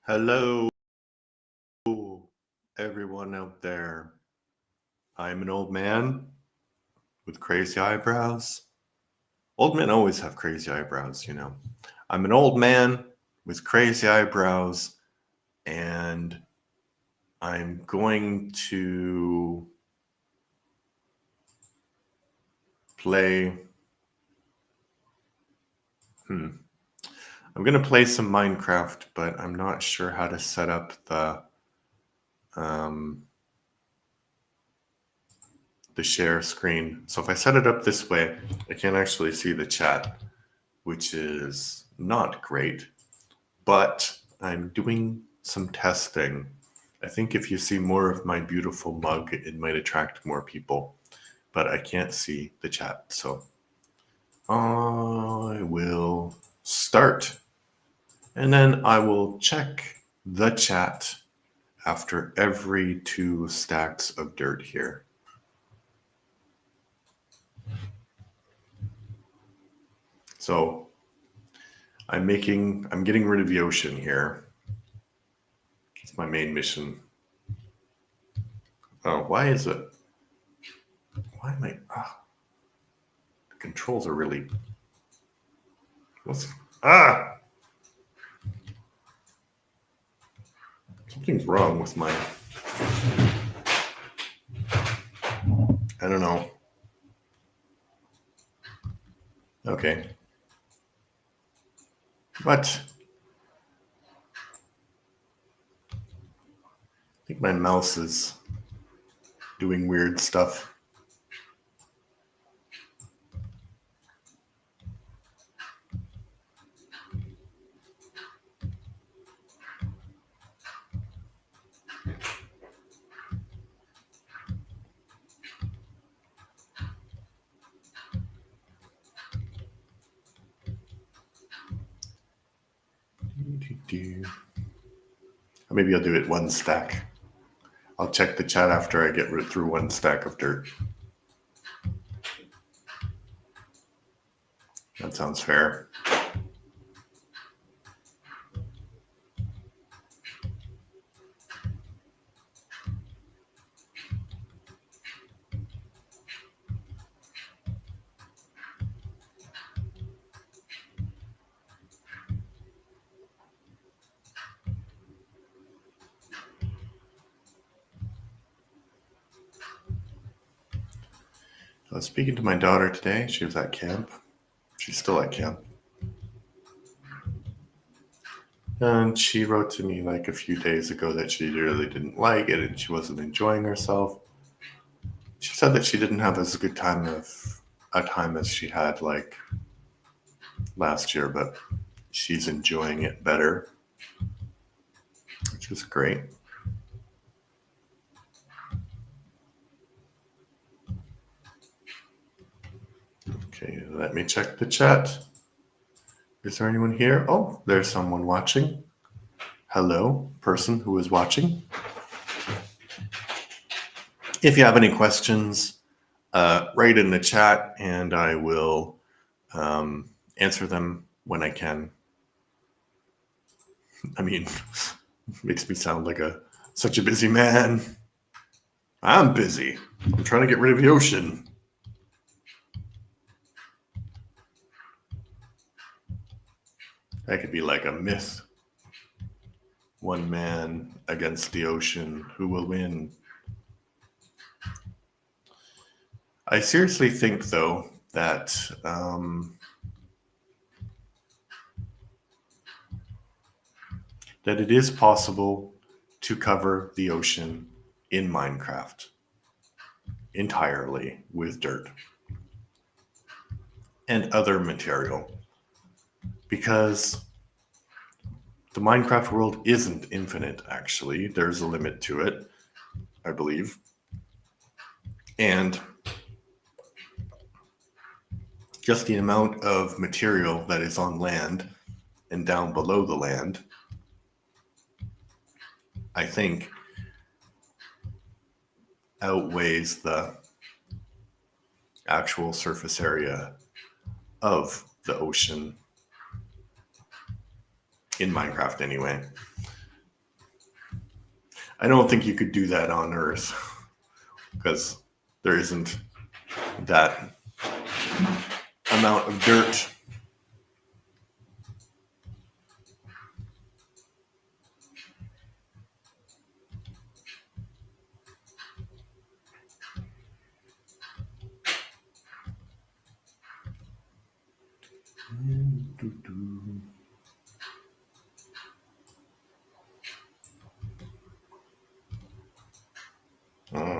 Hello, everyone out there. I'm an old man with crazy eyebrows. Old men always have crazy eyebrows. I'm an old man with crazy eyebrows, and I'm going to play. I'm going to play some Minecraft, but I'm not sure how to set up um, the share screen. So if I set it up this way, I can't actually see the chat, which is not great, but I'm doing some testing. I think if you see more of my beautiful mug, it might attract more people, but I can't see the chat. So I will start, and then I will check the chat after every 2 stacks of dirt here. So I'm getting rid of the ocean here. It's my main mission. Oh, why am I, the controls are really, something's wrong with my, I don't know. Okay. What? I think my mouse is doing weird stuff. Maybe I'll do it 1 stack. I'll check the chat after I get through 1 stack of dirt. That sounds fair. I was speaking to my daughter today. She was at camp. She's still at camp. And she wrote to me like a few days ago that she really didn't like it and she wasn't enjoying herself. She said that she didn't have as good time as she had like last year, but she's enjoying it better, which is great. Okay, let me check the chat. Is there anyone here? Oh, there's someone watching. Hello, person who is watching. If you have any questions, write in the chat and I will answer them when I can. I mean, makes me sound like such a busy man. I'm busy. I'm trying to get rid of the ocean. That could be like a myth. One man against the ocean. Who will win? I seriously think, though, that that it is possible to cover the ocean in Minecraft entirely with dirt and other material, because the Minecraft world isn't infinite, actually. There's a limit to it, I believe. And just the amount of material that is on land and down below the land, I think, outweighs the actual surface area of the ocean in Minecraft anyway. I don't think you could do that on Earth because there isn't that amount of dirt. Uh,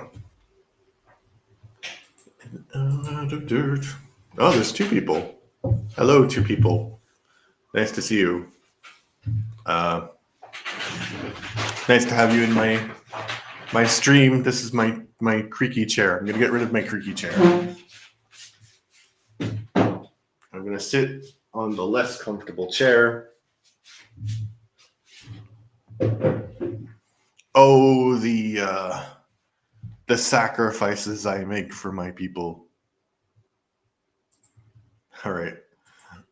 out of dirt. Oh, there's two people. Hello, two people. Nice to see you. Nice to have you in my stream. This is my creaky chair. I'm gonna get rid of my creaky chair. I'm gonna sit on the less comfortable chair. Oh, the sacrifices I make for my people. All right.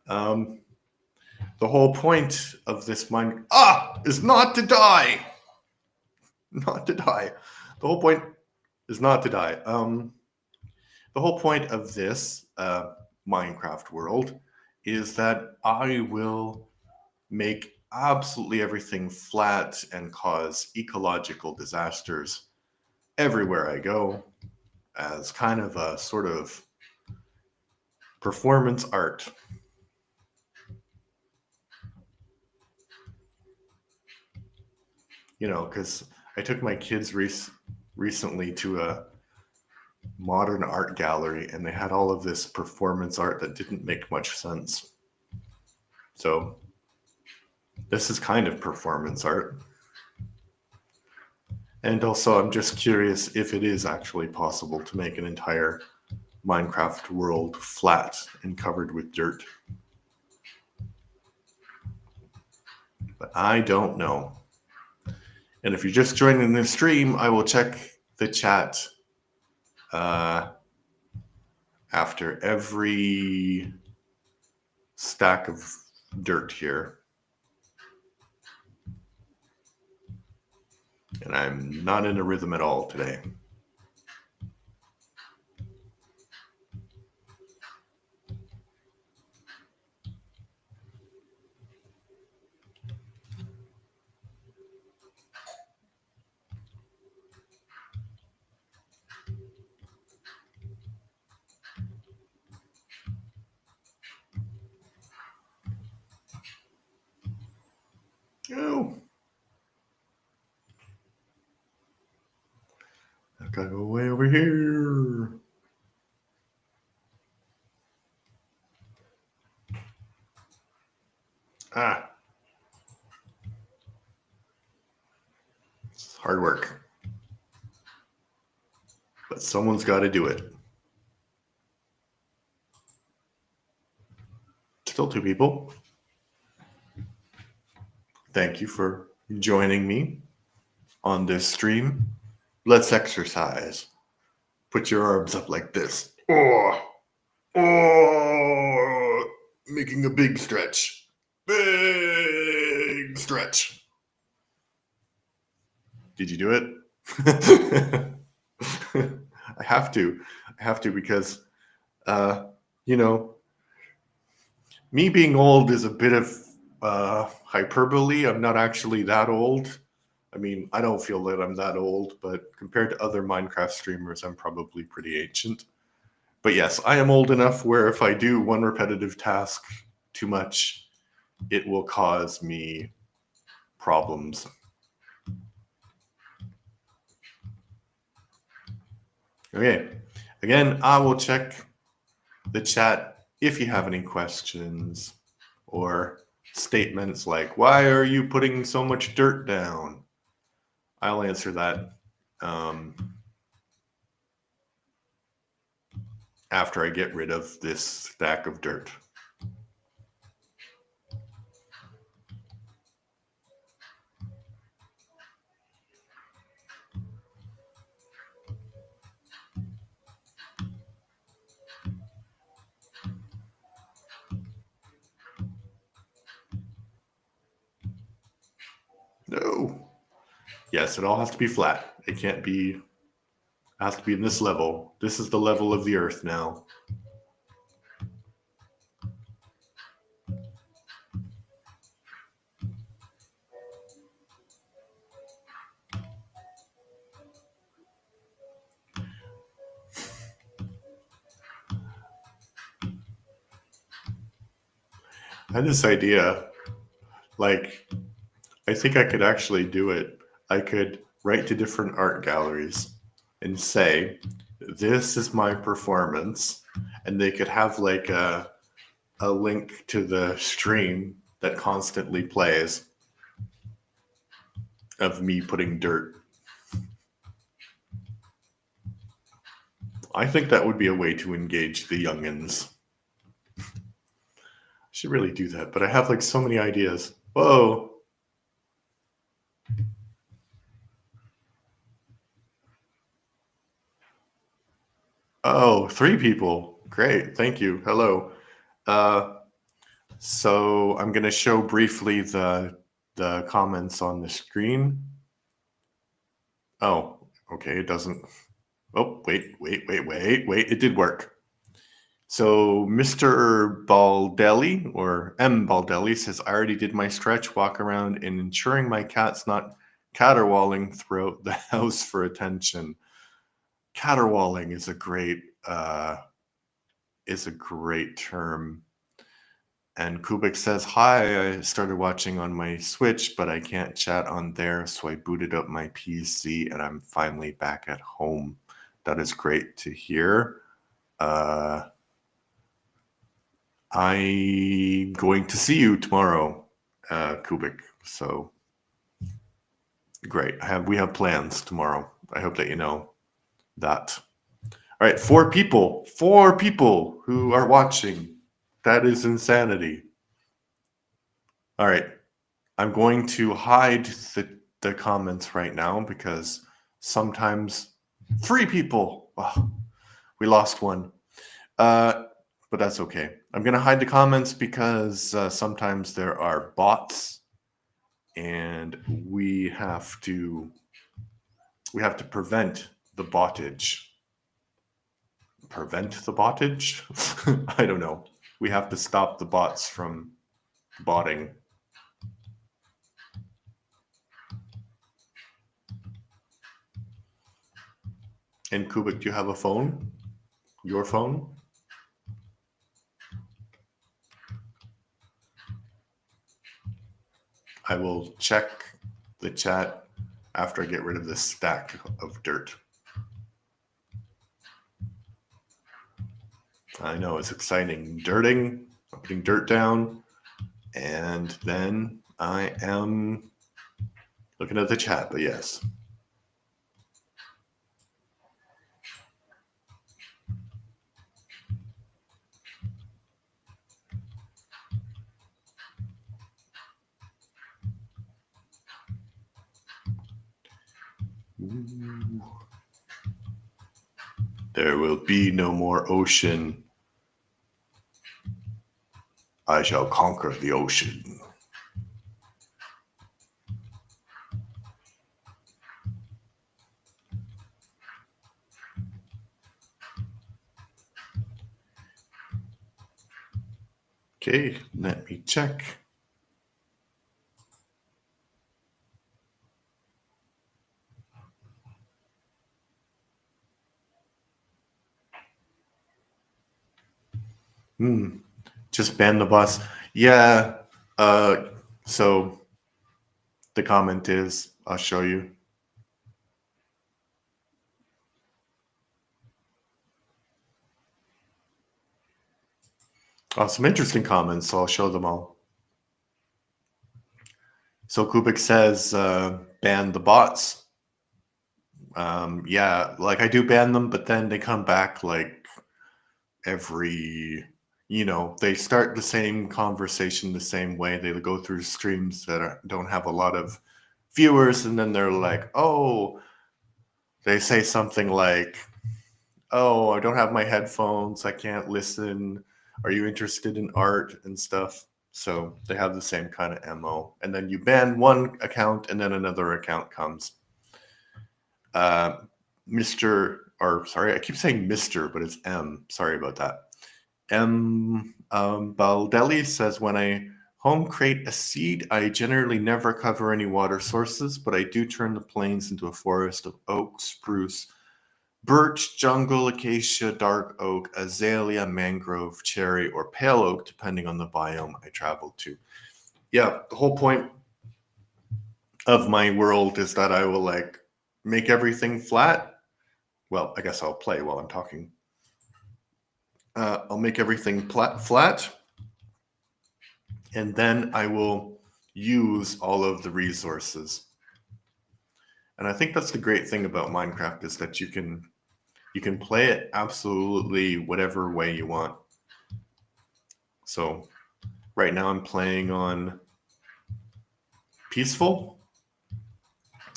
The whole point of this mind is not to die. Not to die. The whole point is not to die. The whole point of this Minecraft world is that I will make absolutely everything flat and cause ecological disasters everywhere I go as kind of a sort of performance art. You know, because I took my kids recently to a modern art gallery and they had all of this performance art that didn't make much sense. So this is kind of performance art. And also, I'm just curious if it is actually possible to make an entire Minecraft world flat and covered with dirt. But I don't know. And if you're just joining the stream, I will check the chat after every stack of dirt here. And I'm not in a rhythm at all today. Oh. I gotta go way over here. It's hard work. But someone's got to do it. Still two people. Thank you for joining me on this stream. Let's exercise. Put your arms up like this. Making a big stretch. Big stretch. Did you do it? I have to because, you know, me being old is a bit of hyperbole. I'm not actually that old. I mean, I don't feel that I'm that old, but compared to other Minecraft streamers, I'm probably pretty ancient. But yes, I am old enough where if I do one repetitive task too much, it will cause me problems. Okay, again, I will check the chat if you have any questions or statements like, why are you putting so much dirt down? I'll answer that after I get rid of this stack of dirt. No. Yes, it all has to be flat. It can't be. It has to be in this level. This is the level of the Earth now. I had this idea. Like, I think I could actually do it. I could write to different art galleries and say, "This is my performance," and they could have like a link to the stream that constantly plays of me putting dirt. I think that would be a way to engage the youngins. I should really do that, but I have like so many ideas. Whoa. Oh, 3 people. Great. Thank you. Hello. Uh, so I'm going to show briefly the comments on the screen. Oh, okay. It doesn't. Oh, wait. It did work. So Mr. Baldelli or M. Baldelli says, I already did my stretch, walk around, and ensuring my cat's not caterwauling throughout the house for attention. Caterwauling is a great term. And Kubik says, hi, I started watching on my Switch, but I can't chat on there, so I booted up my PC and I'm finally back at home. That is great to hear. I'm going to see you tomorrow, Kubik. So great. We have plans tomorrow. I hope that you know that. All right, 4 people who are watching. That is insanity. All right, I'm going to hide the comments right now because sometimes 3 people. Oh, we lost one. But that's okay. I'm going to hide the comments because sometimes there are bots and we have to prevent the bottage. Prevent the bottage? I don't know. We have to stop the bots from botting. And Kubik, do you have a phone? Your phone? I will check the chat after I get rid of this stack of dirt. I know, it's exciting. I'm putting dirt down, and then I am looking at the chat, but yes. Ooh. There will be no more ocean. I shall conquer the ocean. Okay, let me check. Just ban the bots. Yeah. So the comment is, I'll show you. Some interesting comments, so I'll show them all. So Kubik says, ban the bots. Yeah, like I do ban them, but then they come back like every, they start the same conversation the same way. They go through streams that don't have a lot of viewers, and then they're like, oh, they say something like, oh, I don't have my headphones, I can't listen. Are you interested in art and stuff? So they have the same kind of MO. And then you ban one account and then another account comes. I keep saying Mr., but it's M. Sorry about that. Baldelli says, when I home crate a seed, I generally never cover any water sources, but I do turn the plains into a forest of oak, spruce, birch, jungle, acacia, dark oak, azalea, mangrove, cherry, or pale oak, depending on the biome I travel to. Yeah, the whole point of my world is that I will like make everything flat. Well, I guess I'll play while I'm talking. I'll make everything flat, and then I will use all of the resources. And I think that's the great thing about Minecraft, is that you can play it absolutely whatever way you want. So right now I'm playing on peaceful,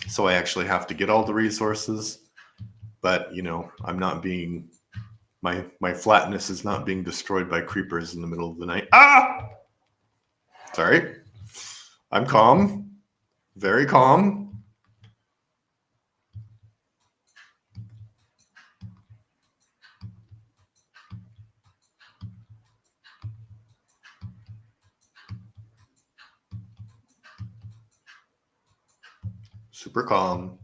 so I actually have to get all the resources, but I'm not being my flatness is not being destroyed by creepers in the middle of the night. Sorry. I'm calm. Very calm. Super calm.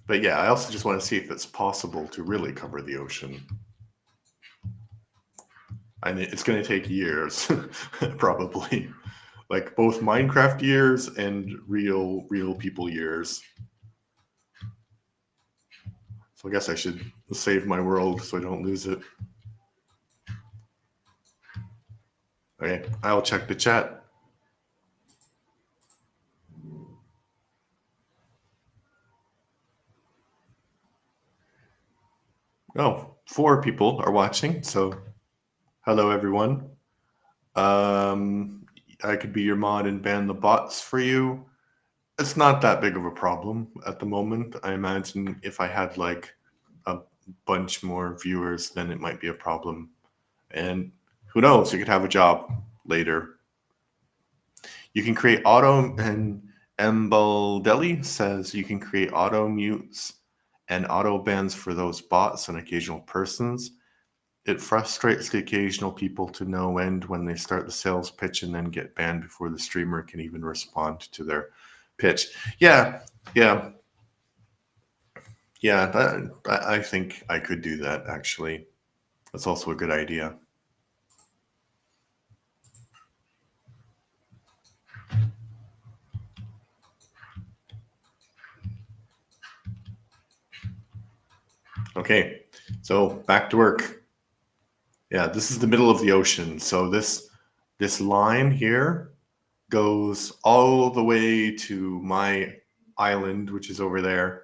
But yeah, I also just want to see if it's possible to really cover the ocean. And it's going to take years, probably. Like both Minecraft years and real people years. So I guess I should save my world so I don't lose it. Okay, I'll check the chat. Oh, 4 people are watching, so hello everyone. I could be your mod and ban the bots for you. It's not that big of a problem at the moment. I imagine if I had like a bunch more viewers, then it might be a problem. And who knows, you could have a job later. You can create auto, and Embaldelli says you can create auto mutes and auto bans for those bots and occasional persons. It frustrates the occasional people to no end when they start the sales pitch and then get banned before the streamer can even respond to their pitch. Yeah. I think I could do that, actually. That's also a good idea. Okay, so back to work. Yeah, this is the middle of the ocean. So this line here goes all the way to my island, which is over there,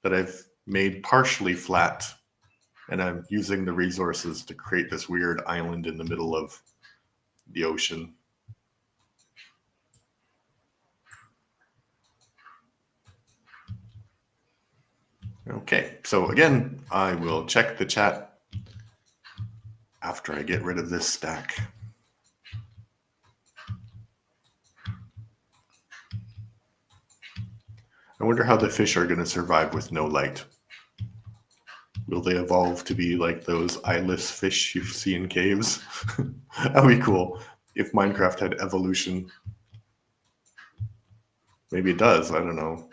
that I've made partially flat. And I'm using the resources to create this weird island in the middle of the ocean. Okay, so again, I will check the chat after I get rid of this stack. I wonder how the fish are going to survive with no light. Will they evolve to be like those eyeless fish you see in caves? That'd be cool if Minecraft had evolution. Maybe it does, I don't know.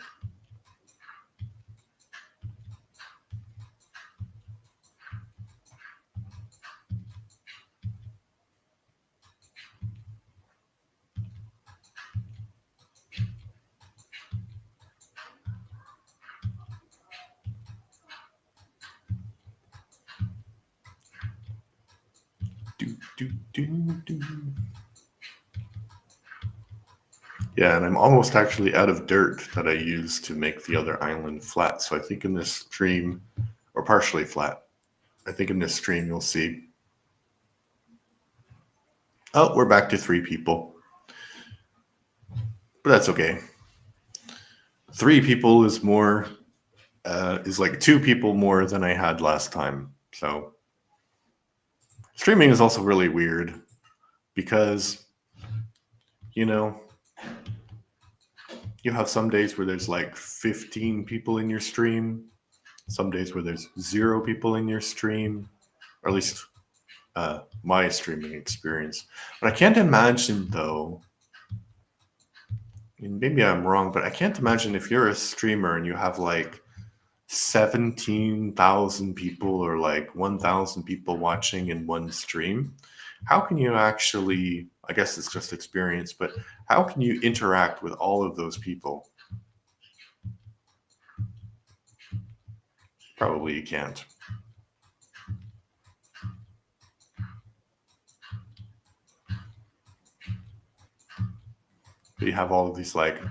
Yeah, and I'm almost actually out of dirt that I used to make the other island flat. So I think in this stream, or partially flat, I think in this stream you'll see. Oh, we're back to 3 people. but that's okay. 3 people is more, is like 2 people more than I had last time. So streaming is also really weird because, you know, you have some days where there's like 15 people in your stream, some days where there's 0 people in your stream, or at least my streaming experience. But I can't imagine, though, and maybe I'm wrong, but I can't imagine if you're a streamer and you have like 17,000 people or like 1,000 people watching in one stream. How can you actually, I guess it's just experience, but how can you interact with all of those people? Probably you can't. But you have all of these like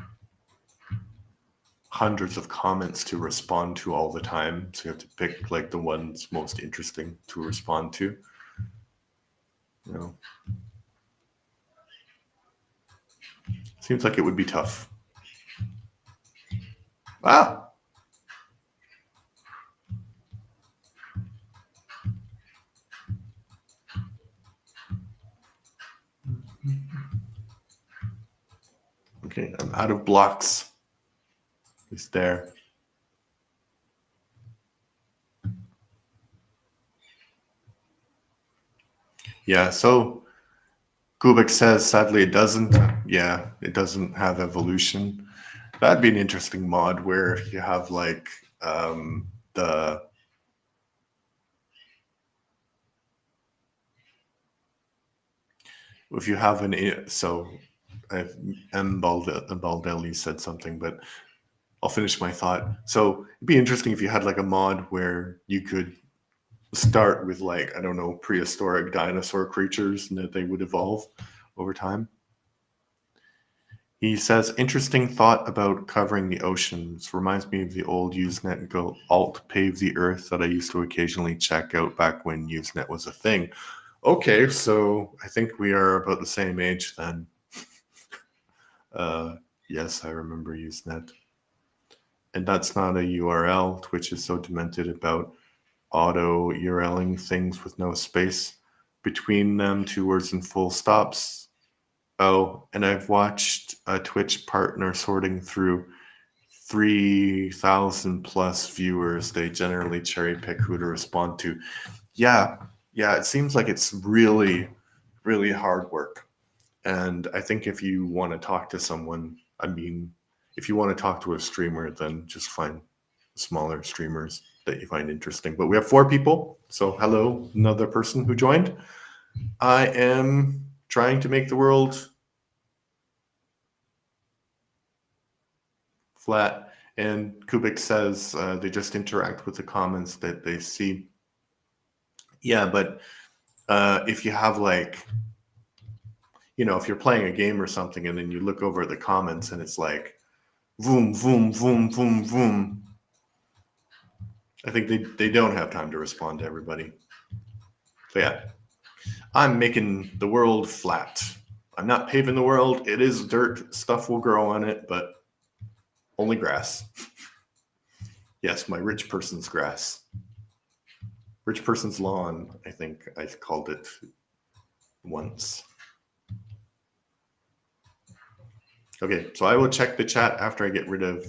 hundreds of comments to respond to all the time. So you have to pick like the ones most interesting to respond to. You know, seems like it would be tough. Ah! Okay, I'm out of blocks. It's there. Yeah, so Kubik says sadly it doesn't. Yeah, it doesn't have evolution. That'd be an interesting mod where you have like the if you have an so M. Baldelli said something, but I'll finish my thought. So it'd be interesting if you had like a mod where you could start with like, I don't know, prehistoric dinosaur creatures and that they would evolve over time. He says, interesting thought about covering the oceans. Reminds me of the old Usenet and Go Alt Pave the Earth that I used to occasionally check out back when Usenet was a thing. Okay, so I think we are about the same age then. Yes, I remember Usenet. And that's not a URL. Twitch is so demented about auto URLing things with no space between them, 2 words and full stops. Oh, and I've watched a Twitch partner sorting through 3,000 plus viewers. They generally cherry pick who to respond to. Yeah, it seems like it's really, really hard work. And I think if you want to talk to someone, I mean, if you want to talk to a streamer, then just find smaller streamers that you find interesting. But we have 4 people. So hello, another person who joined. I am trying to make the world flat. And Kubik says they just interact with the comments that they see. Yeah, but if you have like, you know, if you're playing a game or something and then you look over at the comments and it's like, boom, boom, boom, boom, boom. I think they don't have time to respond to everybody. So yeah, I'm making the world flat. I'm not paving the world. It is dirt. Stuff will grow on it, but only grass. Yes, my rich person's grass. Rich person's lawn, I think I called it once. Okay, so I will check the chat after I get rid of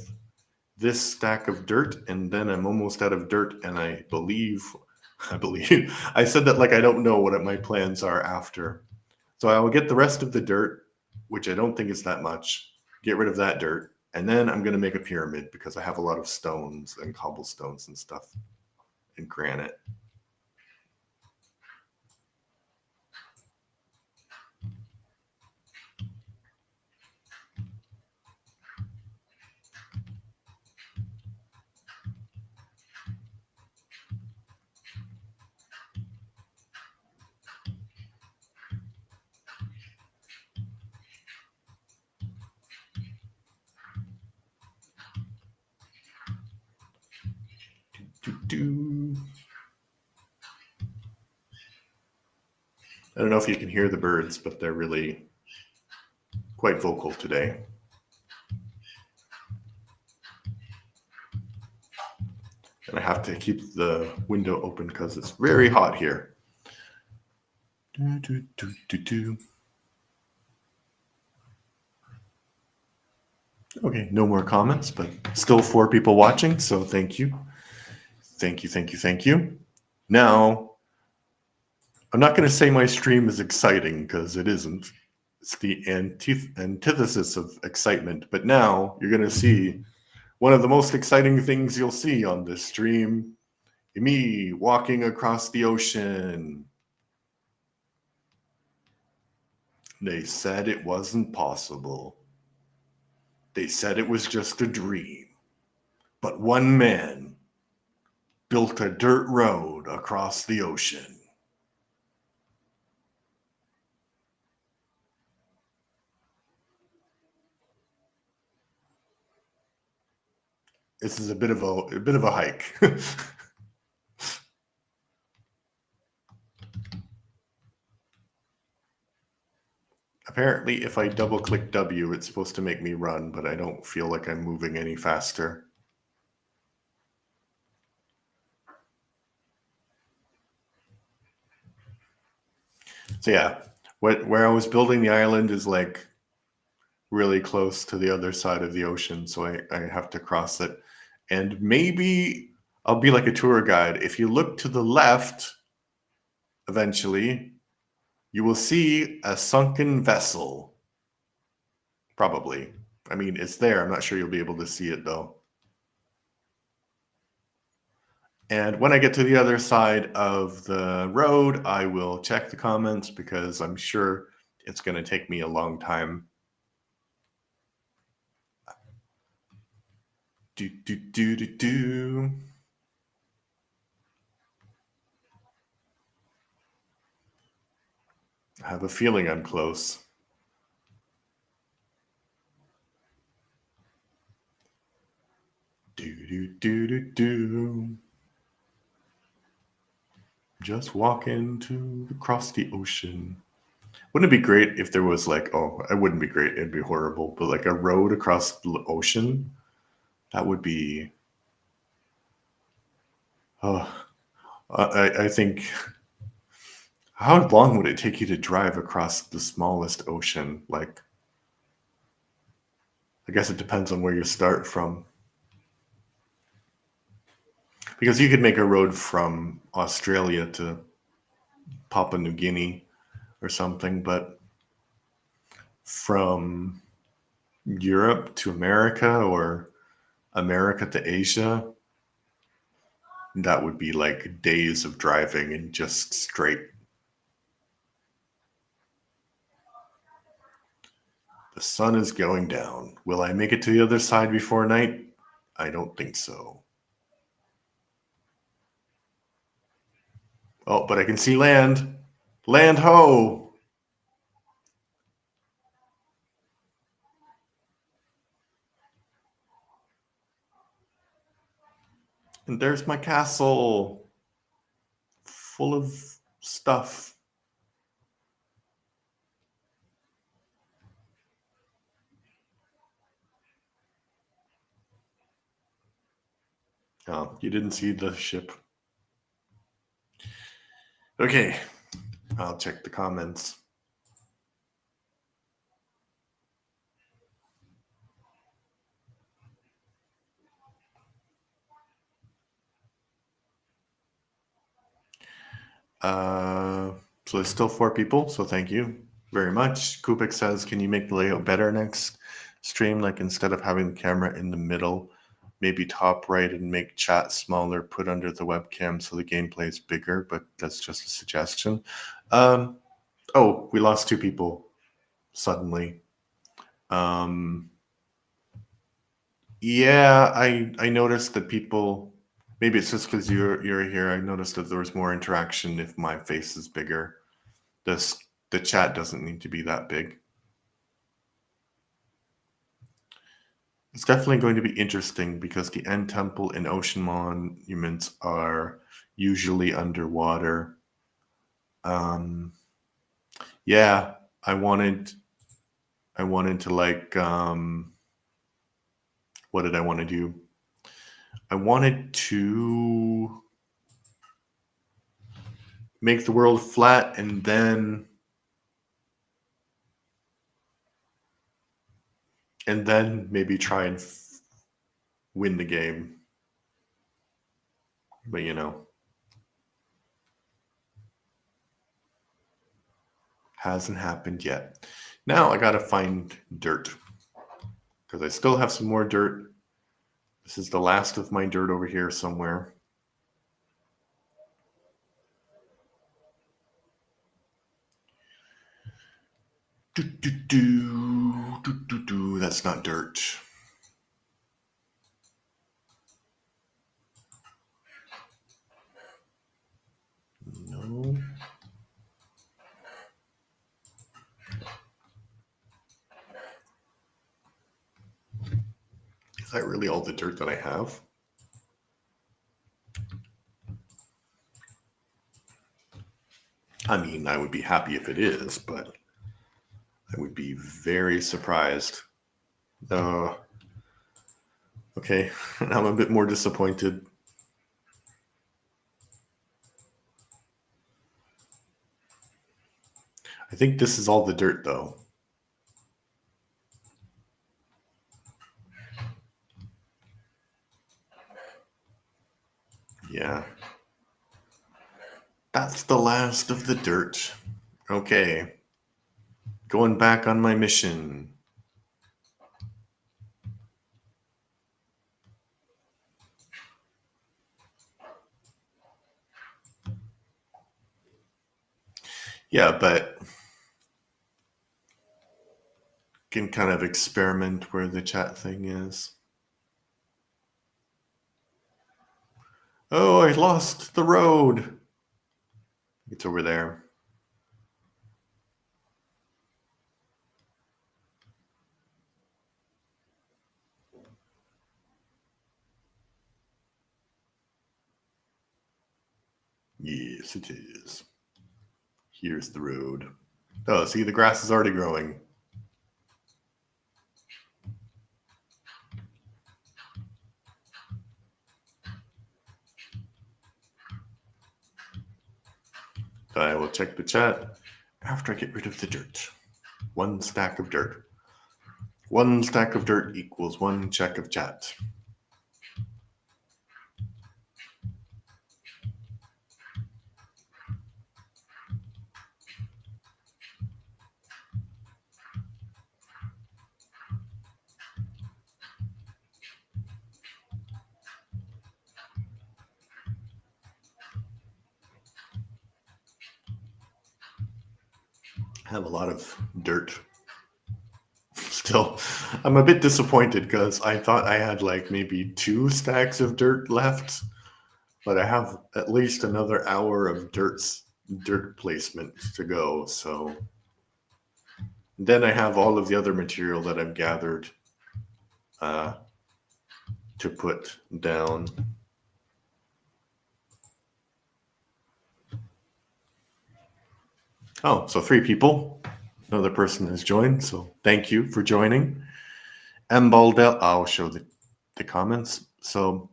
this stack of dirt, and then I'm almost out of dirt, and I believe, I said that like I don't know what my plans are after. So I will get the rest of the dirt, which I don't think is that much, get rid of that dirt, and then I'm going to make a pyramid because I have a lot of stones and cobblestones and stuff and granite. I don't know if you can hear the birds, but they're really quite vocal today. And I have to keep the window open because it's very hot here. Do, do, do, do, do. Okay, no more comments, but still 4 people watching, so thank you. Thank you, thank you, thank you. Now, I'm not going to say my stream is exciting because it isn't. It's the antithesis of excitement, but now you're going to see one of the most exciting things you'll see on this stream. Me walking across the ocean. They said it wasn't possible. They said it was just a dream. But one man built a dirt road across the ocean. This is a bit of a hike. Apparently, if I double click W, it's supposed to make me run, but I don't feel like I'm moving any faster. So yeah, where I was building the island is like really close to the other side of the ocean, so I have to cross it. And maybe I'll be like a tour guide. If you look to the left, eventually, you will see a sunken vessel. Probably. I mean, it's there. I'm not sure you'll be able to see it though. And when I get to the other side of the road, I will check the comments because I'm sure it's going to take me a long time. Do, do, do, do, do. I have a feeling I'm close. Do, do, do, do, do. Just walking across the ocean. Wouldn't it be great if there was like, oh, it wouldn't be great, it'd be horrible, but like a road across the ocean? That would be, oh, I think, how long would it take you to drive across the smallest ocean? Like, I guess it depends on where you start from. Because you could make a road from Australia to Papua New Guinea or something, but from Europe to America or America to Asia, that would be like days of driving and just straight. The sun is going down. Will I make it to the other side before night? I don't think so. Oh, but I can see land. Land ho! And there's my castle. Full of stuff. Oh, you didn't see the ship. Okay, I'll check the comments. So there's still 4 people, so thank you very much. Kubik says, can you make the layout better next stream? Like instead of having the camera in the middle, maybe top right and make chat smaller, put under the webcam so the gameplay is bigger, but that's just a suggestion. Oh, we lost 2 people suddenly. Yeah, I noticed that people, maybe it's just because you're here. I noticed that there was more interaction if my face is bigger. The chat doesn't need to be that big. It's definitely going to be interesting because the End Temple and Ocean Monuments are usually underwater. Yeah, I wanted to like, what did I want to do? I wanted to make the world flat and then maybe try and win the game. But hasn't happened yet. Now I gotta find dirt because I still have some more dirt. This is the last of my dirt over here somewhere. That's not dirt. No. Is that really all the dirt that I have? I mean, I would be happy if it is, but I would be very surprised. Okay, now I'm a bit more disappointed. I think this is all the dirt, though. Yeah. That's the last of the dirt. Okay. Going back on my mission. Yeah, but can kind of experiment where the chat thing is. Oh, I lost the road. It's over there. Yes, it is. Here's the road. Oh, see, the grass is already growing. I will check the chat after I get rid of the dirt. 1 stack of dirt. 1 stack of dirt equals 1 check of chat. I have a lot of dirt. Still, I'm a bit disappointed because I thought I had like maybe 2 stacks of dirt left, but I have at least another hour of dirt placement to go. So then I have all of the other material that I've gathered to put down. Oh, so 3 people. Another person has joined, so thank you for joining. Mbaldel, I'll show the comments. So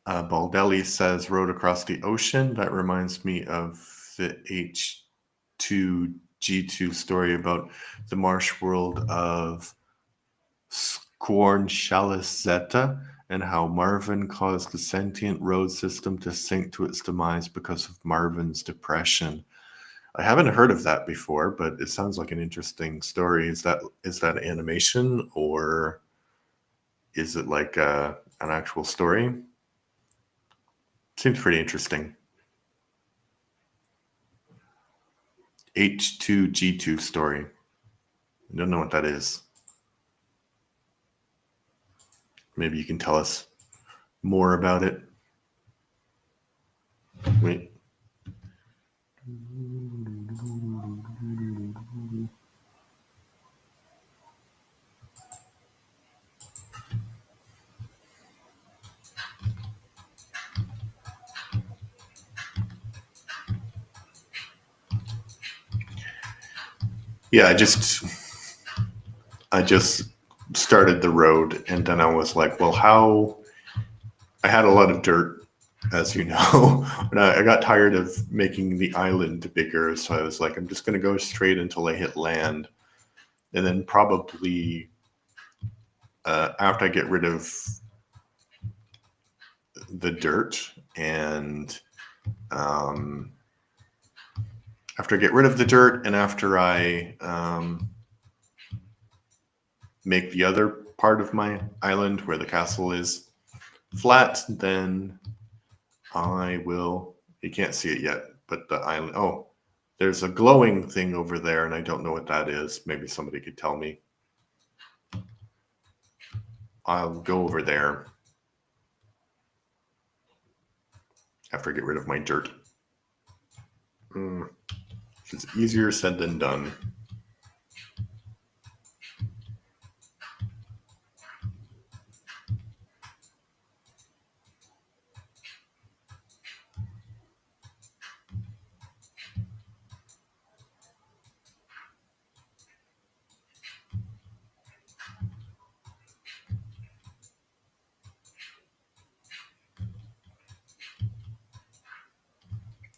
Baldelli says road across the ocean. That reminds me of the H2G2 story about the marsh world of Scorn Chalice Zeta and how Marvin caused the sentient road system to sink to its demise because of Marvin's depression. I haven't heard of that before, but it sounds like an interesting story. Is that animation or is it like an actual story? Seems pretty interesting. H2G2 story. I don't know what that is. Maybe you can tell us more about it. Wait. Yeah, I just started the road, and then I was like, well, how? I had a lot of dirt, as you know, and I got tired of making the island bigger, so I was like, I'm just going to go straight until I hit land, and then probably after I get rid of the dirt and after I get rid of the dirt and after I make the other part of my island where the castle is flat, then I will. You can't see it yet, but the island. Oh, there's a glowing thing over there, and I don't know what that is. Maybe somebody could tell me. I'll go over there after I get rid of my dirt. It's easier said than done.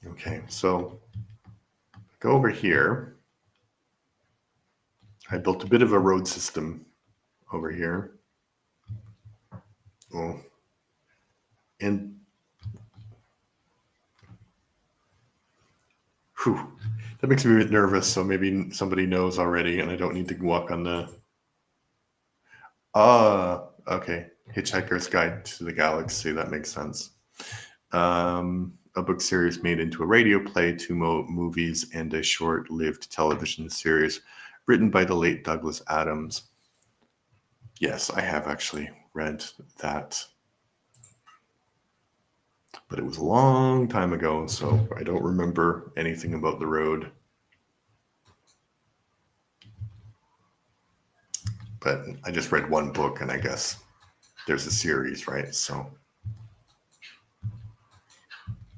Okay, so go over here. I built a bit of a road system over here. Oh, and whew, that makes me a bit nervous. So maybe somebody knows already, and I don't need to walk on the. Okay. Hitchhiker's Guide to the Galaxy. That makes sense. A book series made into a radio play, two movies, and a short-lived television series written by the late Douglas Adams. Yes, I have actually read that. But it was a long time ago, so I don't remember anything about the road. But I just read one book, and I guess there's a series, right? So,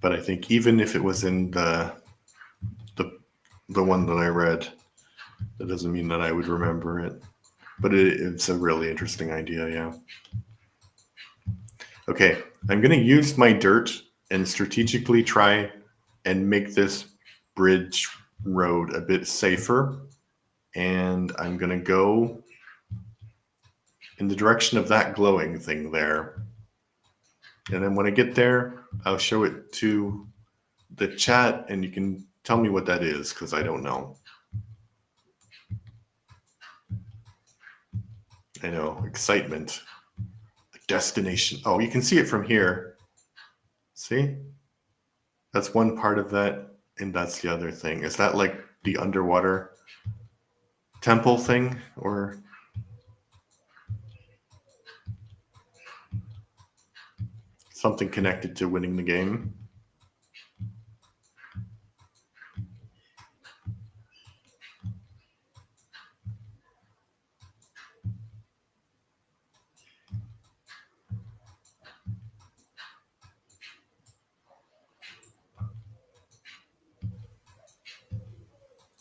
but I think even if it was in the one that I read, that doesn't mean that I would remember it. But it's a really interesting idea, yeah. Okay, I'm going to use my dirt and strategically try and make this bridge road a bit safer. And I'm going to go in the direction of that glowing thing there. And then when I get there, I'll show it to the chat and you can tell me what that is because I don't know. I know, excitement, destination. Oh, you can see it from here. See? That's one part of that, and that's the other thing. Is that like the underwater temple thing, or something connected to winning the game?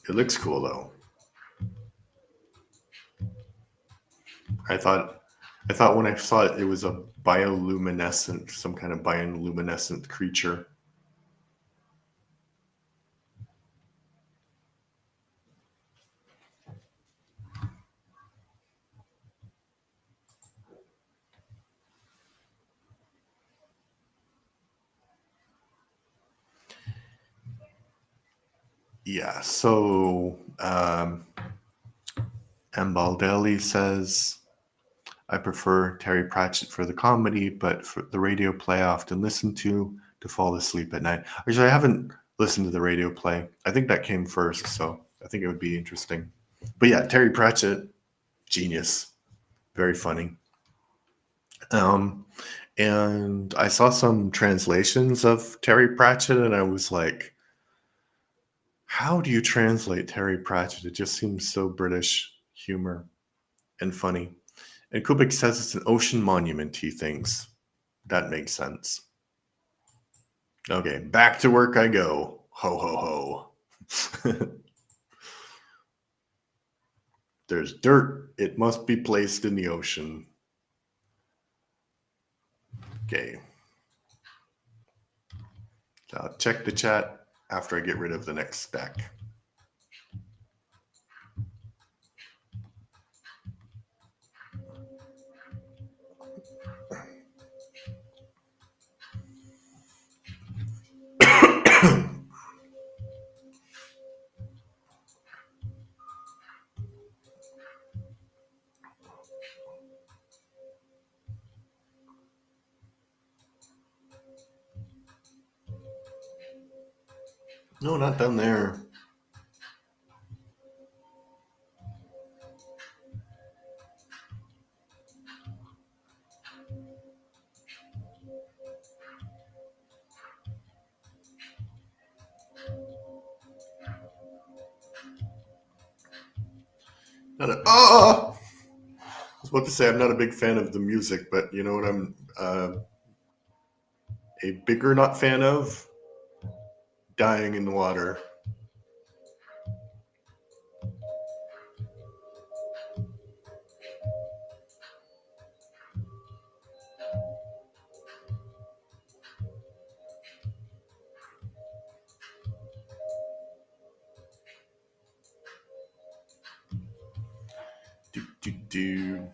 It looks cool though. I thought when I saw it, it was a bioluminescent, some kind of bioluminescent creature. Yeah, so Ambaldelli says, I prefer Terry Pratchett for the comedy, but for the radio play I often listen to fall asleep at night. Actually, I haven't listened to the radio play. I think that came first, so I think it would be interesting. But yeah, Terry Pratchett, genius. Very funny. And I saw some translations of Terry Pratchett, and I was like, how do you translate Terry Pratchett? It just seems so British humor and funny. And Kubik says it's an ocean monument, he thinks. That makes sense. Okay, back to work I go. Ho, ho, ho. There's dirt. It must be placed in the ocean. Okay. So I'll check the chat after I get rid of the next stack. No, not down there. I was about to say I'm not a big fan of the music, but you know what I'm a bigger not fan of? Dying in the water. Do.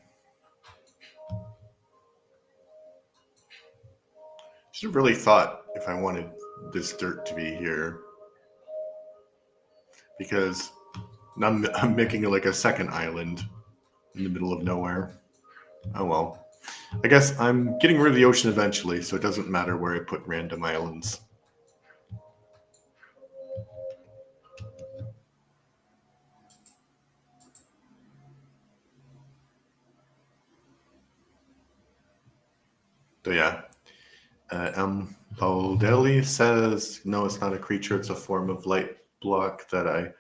Should have really thought if I wanted this dirt to be here, because I'm making like a second island in the middle of nowhere. Oh well. I guess I'm getting rid of the ocean eventually, so it doesn't matter where I put random islands. So yeah. Baldelli says, no, it's not a creature, it's a form of light block that I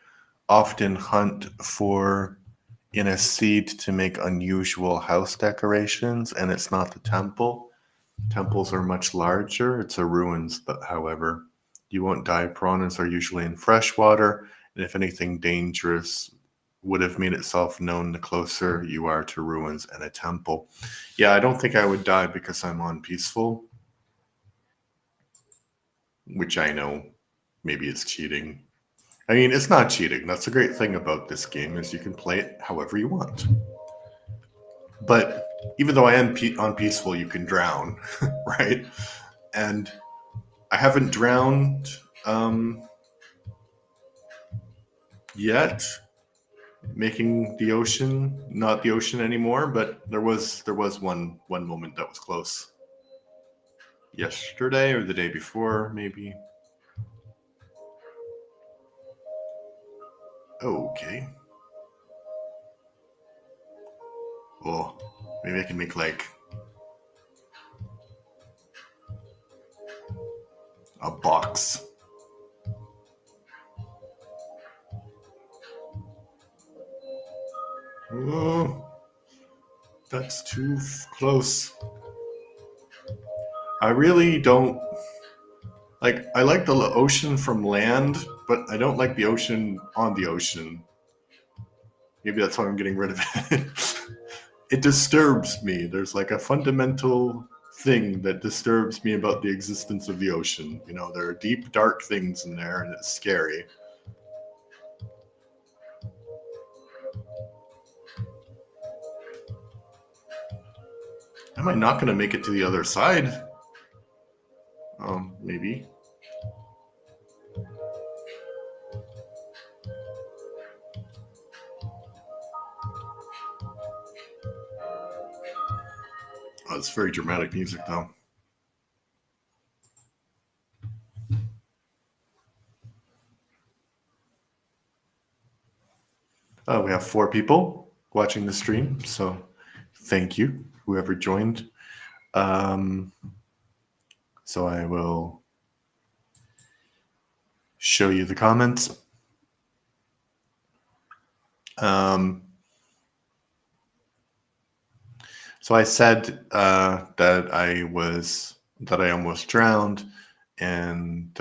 often hunt for in a seed to make unusual house decorations, and it's not the temple. Temples are much larger. It's a ruins, but however, you won't die. Piranhas are usually in fresh water, and if anything dangerous would have made itself known the closer you are to ruins and a temple. Yeah, I don't think I would die because I'm on peaceful, which I know maybe it's cheating. I mean, it's not cheating. That's the great thing about this game is you can play it however you want. But even though I am on peaceful, you can drown, right? And I haven't drowned yet, making the ocean not the ocean anymore. But there was one moment that was close. Yesterday or the day before, maybe. Okay. Oh, maybe I can make like a box. Oh, that's too close. I really don't like. I like the ocean from land, but I don't like the ocean on the ocean. Maybe that's why I'm getting rid of it. It disturbs me. There's like a fundamental thing that disturbs me about the existence of the ocean. You know, there are deep, dark things in there, and it's scary. Am I not going to make it to the other side? Maybe. Oh, it's very dramatic music, though. We have 4 people watching the stream, so thank you, whoever joined. So I will show you the comments. So I said that I almost drowned, and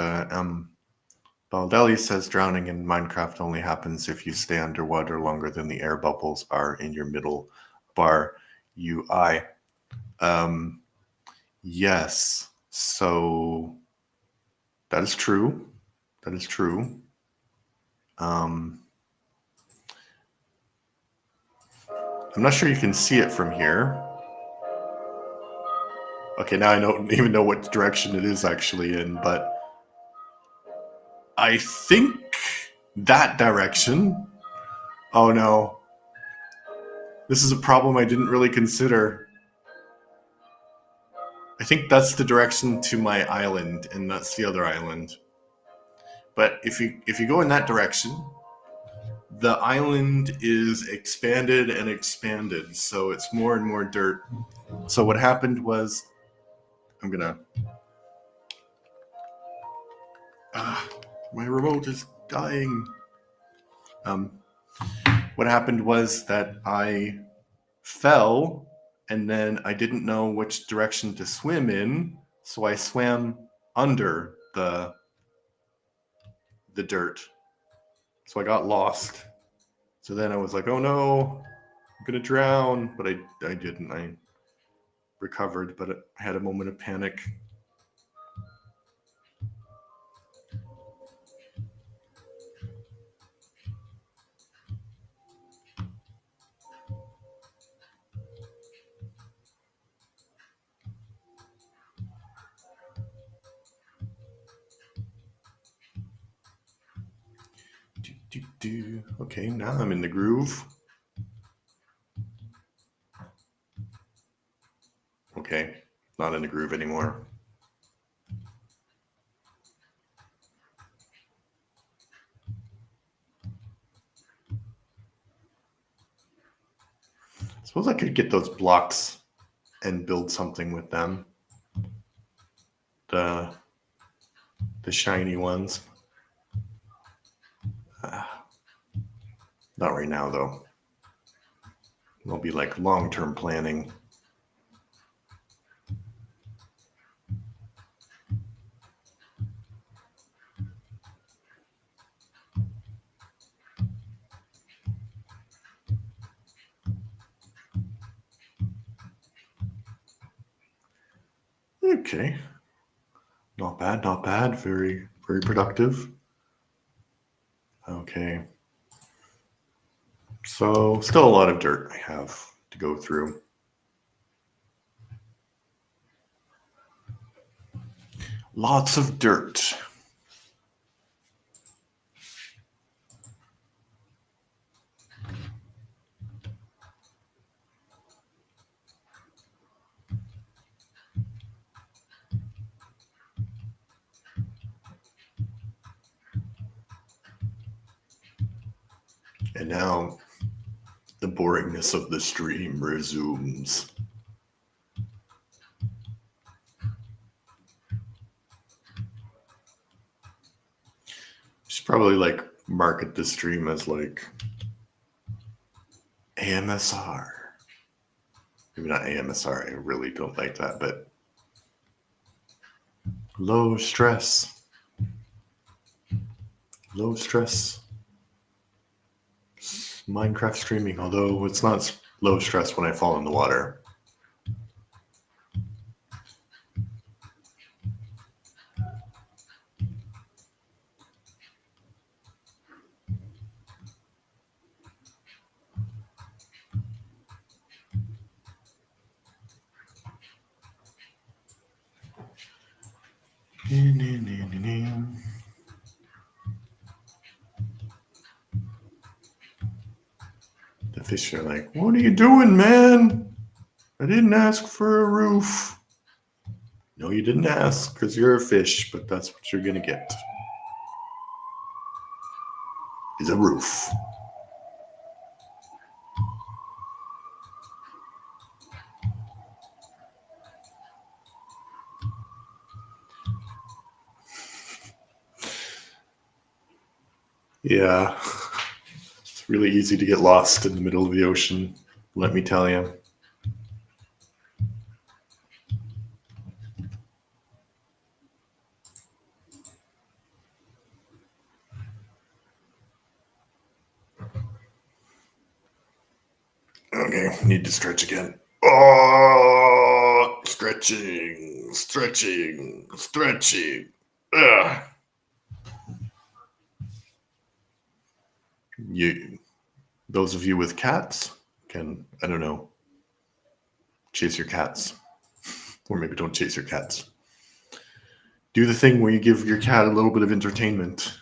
Baldelli says drowning in Minecraft only happens if you stay underwater longer than the air bubbles are in your middle bar UI. Yes, so that is true. That is true. I'm not sure you can see it from here. Okay, now I don't even know what direction it is actually in, but I think that direction. Oh no. This is a problem I didn't really consider. I think that's the direction to my island, and that's the other island. But if you go in that direction, the island is expanded and expanded, so it's more and more dirt. So what happened was, I'm gonna. My remote is dying. What happened was that I fell, and then I didn't know which direction to swim in, so I swam under the dirt. So I got lost. So then I was like, oh no, I'm gonna drown. But I didn't. I recovered, but I had a moment of panic. Okay, now I'm in the groove. Okay, not in the groove anymore. I suppose I could get those blocks and build something with them. The shiny ones. Not right now, though. It'll be like long-term planning. Okay. Not bad, not bad. Very, very productive. Okay. So, still a lot of dirt I have to go through. Lots of dirt. And now the boringness of the stream resumes. Should probably like market the stream as like AMSR. Maybe not AMSR, I really don't like that, but low stress. Low stress Minecraft streaming, although it's not low stress when I fall in the water. The fish are like, what are you doing, man? I didn't ask for a roof. No, you didn't ask because you're a fish, but that's what you're going to get. Is a roof. Yeah. It's really easy to get lost in the middle of the ocean, let me tell you. Okay, need to stretch again. Oh, stretching, stretching, stretching. Ugh. Those of you with cats can, I don't know, chase your cats. Or maybe don't chase your cats. Do the thing where you give your cat a little bit of entertainment.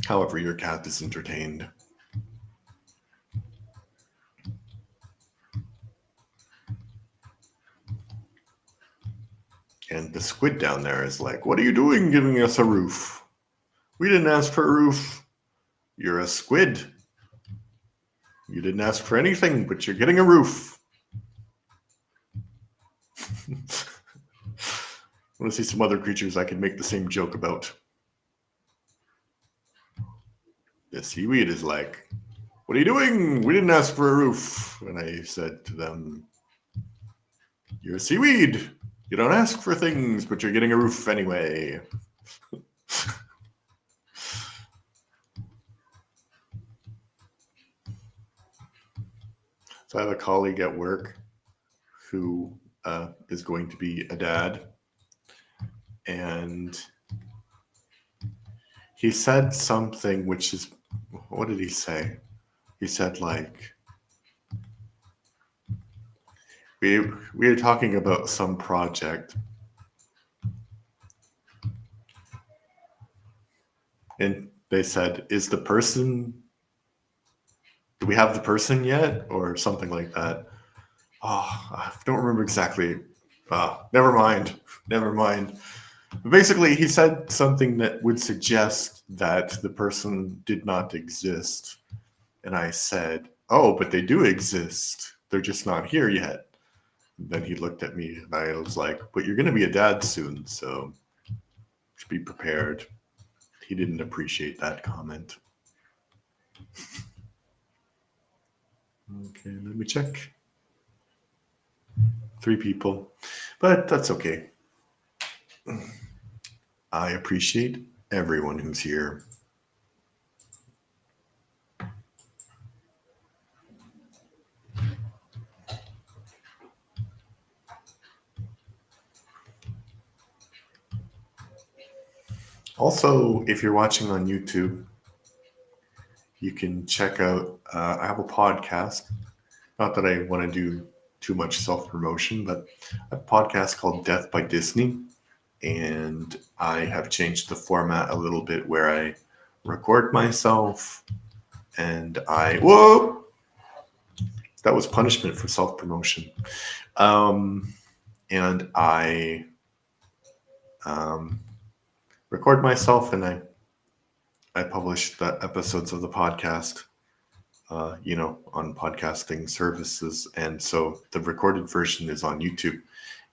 However your cat is entertained. And the squid down there is like, what are you doing giving us a roof? We didn't ask for a roof. You're a squid. You didn't ask for anything, but you're getting a roof. I want to see some other creatures I can make the same joke about. The seaweed is like, what are you doing? We didn't ask for a roof. And I said to them, you're a seaweed. You don't ask for things, but you're getting a roof anyway. So I have a colleague at work who is going to be a dad. And he said something which is, what did he say? He said like, we were talking about some project. And they said, do we have the person yet? Or something like that. Oh, I don't remember exactly. Never mind. But basically, he said something that would suggest that the person did not exist. And I said, oh, but they do exist. They're just not here yet. And then he looked at me and I was like, but you're going to be a dad soon, so be prepared. He didn't appreciate that comment. Okay, let me check. 3 people, but that's okay. I appreciate everyone who's here. Also, if you're watching on YouTube, you can check out, I have a podcast. Not that I want to do too much self-promotion, but a podcast called Death by Disney. And I have changed the format a little bit where I record myself and whoa! That was punishment for self-promotion. And I record myself and I publish the episodes of the podcast, on podcasting services. And so the recorded version is on YouTube.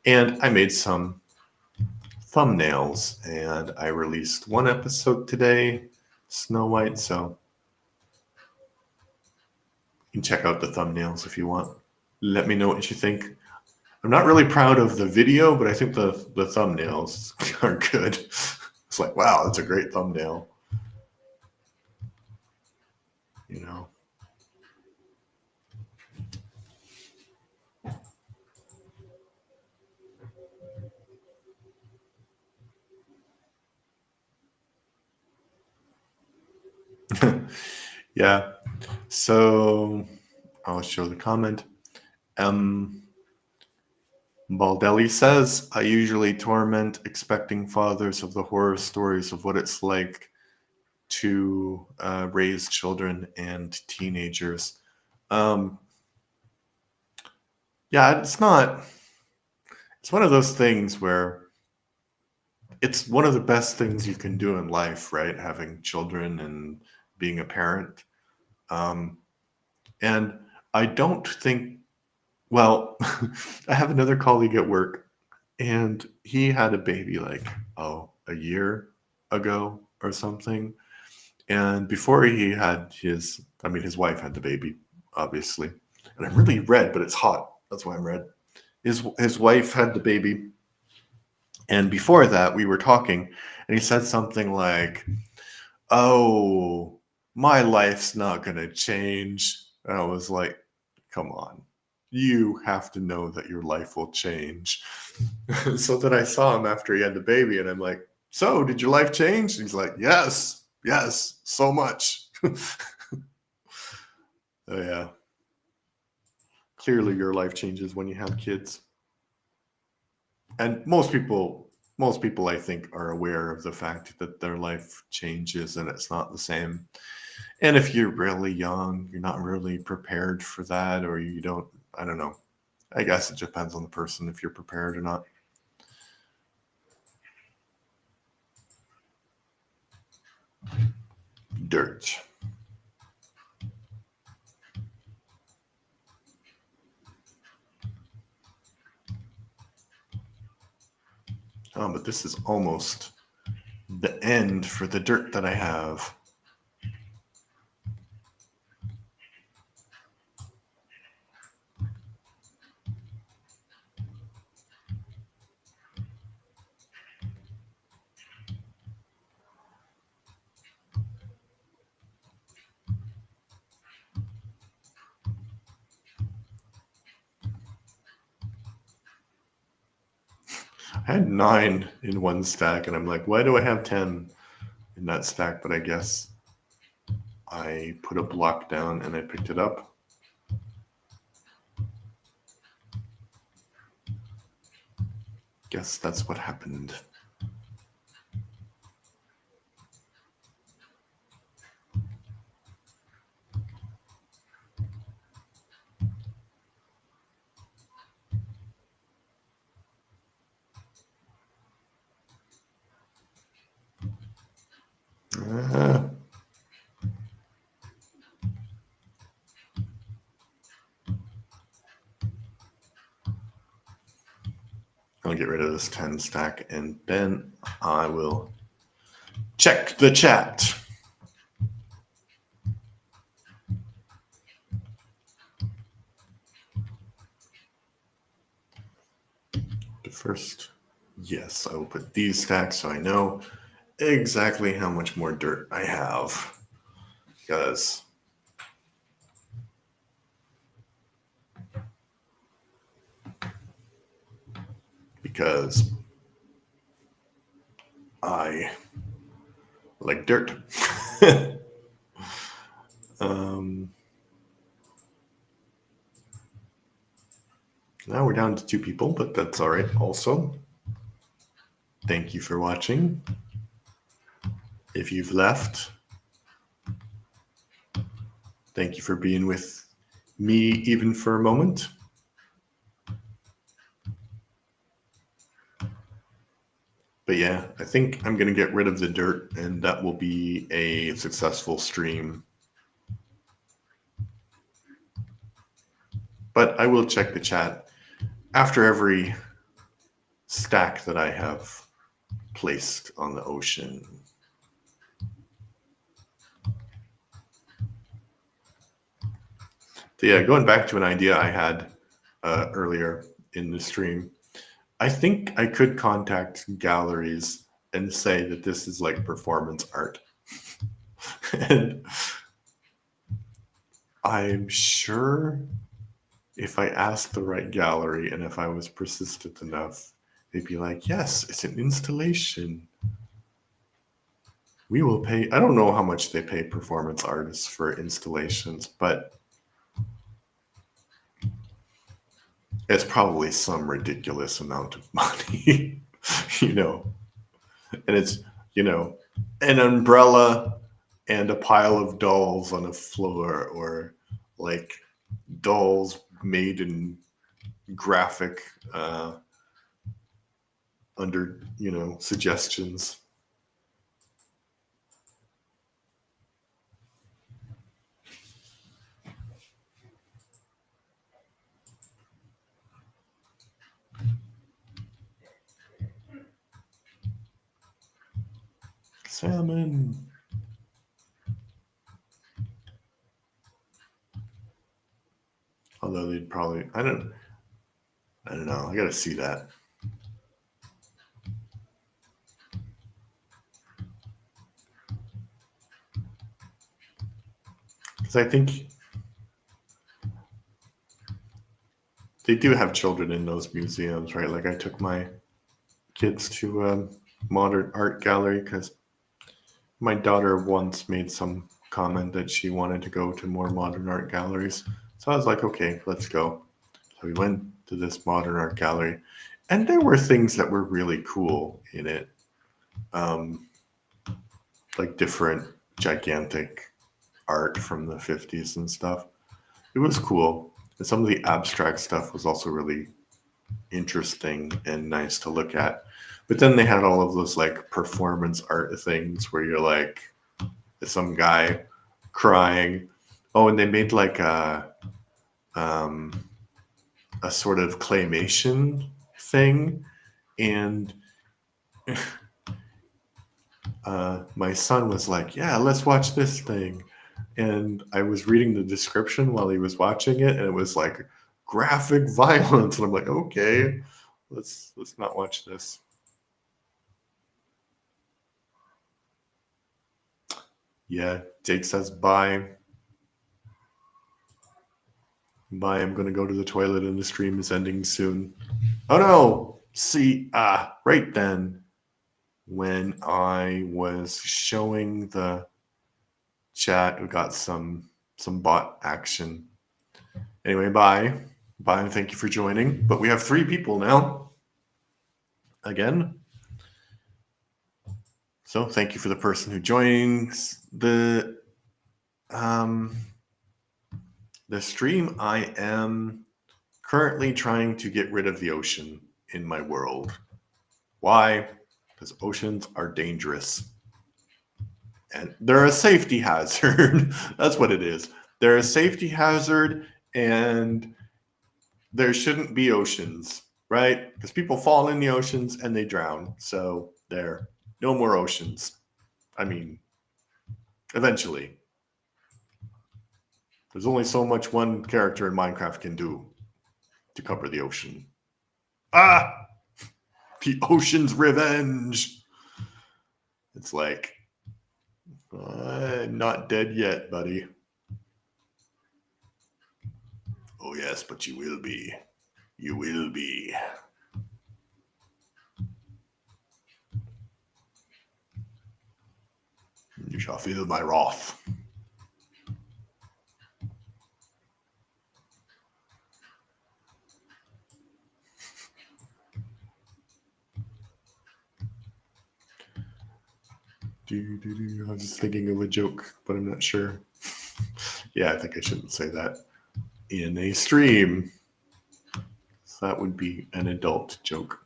And I made some thumbnails and I released one episode today, Snow White. So you can check out the thumbnails if you want. Let me know what you think. I'm not really proud of the video, but I think the thumbnails are good. It's like, wow, that's a great thumbnail. Yeah. So I'll show the comment. Baldelli says, I usually torment expecting fathers of the horror stories of what it's like to raise children and teenagers. Yeah, it's one of those things where it's one of the best things you can do in life, right? Having children and being a parent. And I don't think, well, I have another colleague at work and he had a baby like, a year ago or something. And before he had his wife had the baby, obviously. And I'm really red, but it's hot. That's why I'm red. His wife had the baby. And before that, we were talking, and he said something like, "Oh, my life's not going to change." And I was like, "Come on. You have to know that your life will change." So then I saw him after he had the baby, and I'm like, "So, did your life change?" And he's like, "Yes, yes, so much." Oh, yeah. Clearly, your life changes when you have kids. And most people I think are aware of the fact that their life changes and it's not the same. And if you're really young, you're not really prepared for that, or you don't, I don't know. I guess it depends on the person if you're prepared or not. Dirt. Oh, but this is almost the end for the dirt that I have. I had 9 in one stack, and I'm like, why do I have 10 in that stack? But I guess I put a block down and I picked it up. Guess that's what happened. Uh, I'll get rid of this 10 stack, and then I will check the chat. But first, yes, I will put these stacks so I know exactly how much more dirt I have. Because I like dirt. um, Now we're down to 2 people, but that's all right. Also, thank you for watching. If you've left, thank you for being with me even for a moment. But yeah, I think I'm going to get rid of the dirt, and that will be a successful stream. But I will check the chat after every stack that I have placed on the ocean. So yeah, going back to an idea I had earlier in the stream, I think I could contact galleries and say that this is like performance art. And I'm sure if I asked the right gallery and if I was persistent enough, they'd be like, yes, it's an installation. We will pay. I don't know how much they pay performance artists for installations, but it's probably some ridiculous amount of money, you know. And it's, an umbrella and a pile of dolls on a floor, or like dolls made in graphic under, suggestions. Salmon. Although they'd probably, I don't know. I gotta see that. Because I think they do have children in those museums, right? Like I took my kids to a modern art gallery because my daughter once made some comment that she wanted to go to more modern art galleries. So I was like, okay, let's go. So we went to this modern art gallery, and there were things that were really cool in it, um, like different gigantic art from the 50s and stuff. It was cool. And some of the abstract stuff was also really interesting and nice to look at. But then they had all of those like performance art things where you're like some guy crying. Oh, and they made like um, a sort of claymation thing, and my son was like, "Yeah, let's watch this thing." And I was reading the description while he was watching it, and it was like graphic violence, and I'm like, "Okay, let's not watch this." Yeah, Jake says bye. Bye. I'm gonna go to the toilet, and the stream is ending soon. Oh no! See, right then, when I was showing the chat, we got some bot action. Anyway, bye. Bye, and thank you for joining. But we have 3 people now. Again. So thank you for the person who joins the stream. I am currently trying to get rid of the ocean in my world. Why? Because oceans are dangerous. And they're a safety hazard. That's what it is. They're a safety hazard, and there shouldn't be oceans, right? Because people fall in the oceans and they drown. So there, no more oceans. I mean, eventually. There's only so much one character in Minecraft can do to cover the ocean. Ah! The ocean's revenge! It's like, not dead yet, buddy. Oh, yes, but you will be. You will be. You shall feel my wrath. I was just thinking of a joke, but I'm not sure. Yeah, I think I shouldn't say that in a stream. So that would be an adult joke.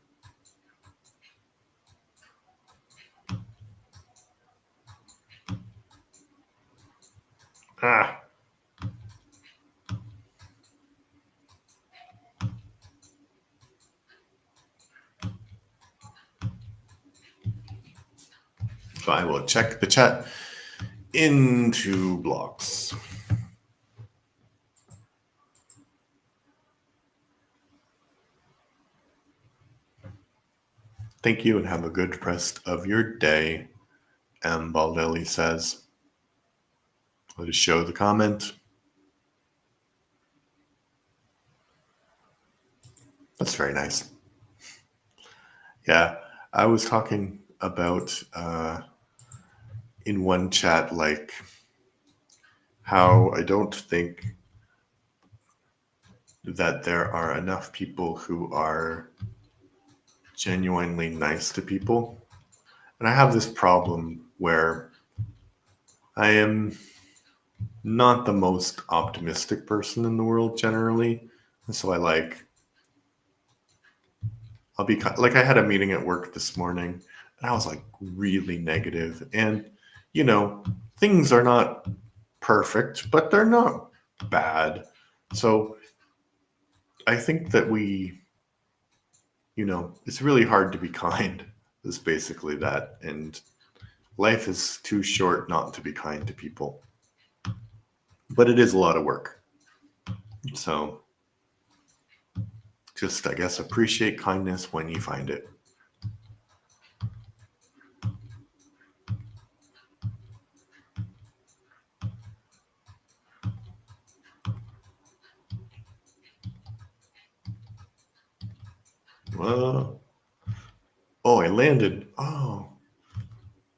Ah. So I will check the chat into blocks. Thank you and have a good rest of your day. M. Baldelli says. I'll just show the comment. That's very nice. Yeah, I was talking about in one chat, like how I don't think that there are enough people who are genuinely nice to people. And I have this problem where I am not the most optimistic person in the world generally. And so I'll be like, I had a meeting at work this morning and I was like really negative. And, you know, things are not perfect, but they're not bad. So I think that it's really hard to be kind, is basically that. And life is too short not to be kind to people. But it is a lot of work. So just, I guess, appreciate kindness when you find it. Oh, I landed. Oh.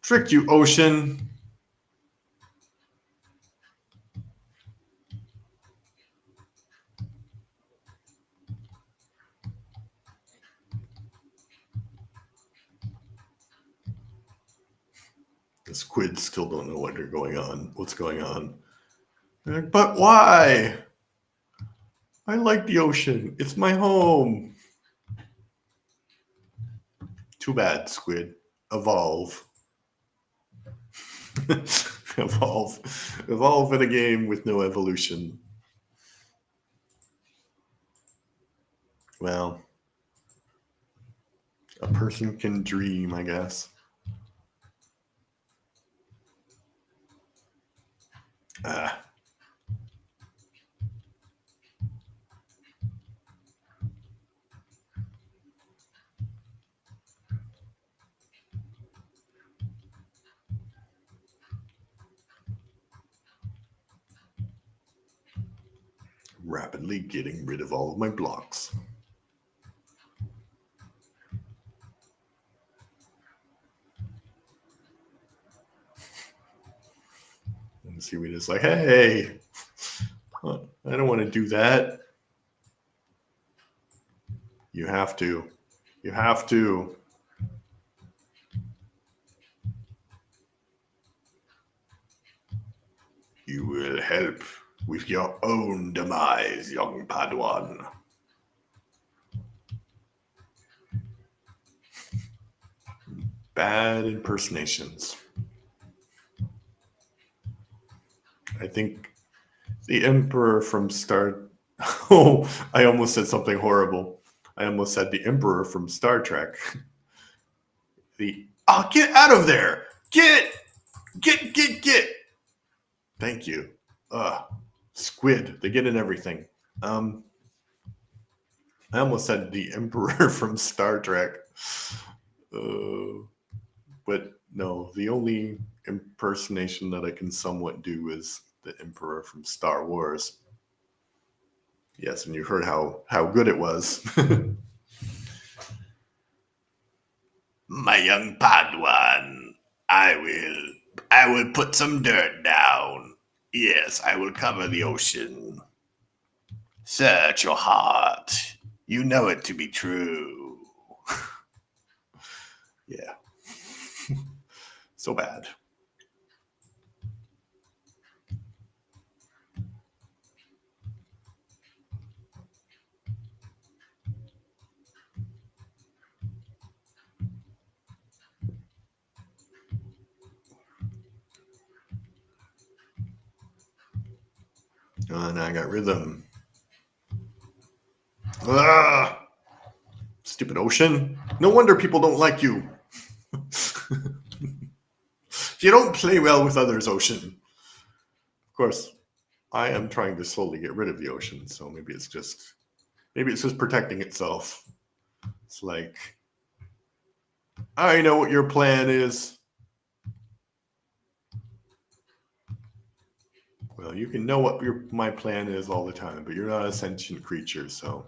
Tricked you, ocean. The squids still don't know what's going on. They're like, but why? I like the ocean. It's my home. Too bad, squid. Evolve. Evolve in a game with no evolution. Well, a person can dream, I guess. Ah. Rapidly getting rid of all of my blocks. And seaweed is like, hey, I don't want to do that. You have to. You have to. You will help with your own demise, young Padawan. Bad impersonations. I think the Emperor from Star. Oh, I almost said something horrible. I almost said the Emperor from Star Trek. Get out of there! Get! Thank you. Squid. They get in everything. I almost said the Emperor from Star Trek. But no, the only impersonation that I can somewhat do is the Emperor from Star Wars. Yes, and you heard how good it was. My young Padawan, I will put some dirt down. Yes, I will cover the ocean. Search your heart. You know it to be true. Yeah. So bad. And I got rhythm. Ah! Stupid ocean. No wonder people don't like you. You don't play well with others, ocean. Of course, I am trying to slowly get rid of the ocean, so maybe it's just protecting itself. It's like, I know what your plan is. Well, you can know what my plan is all the time, but you're not a sentient creature, so.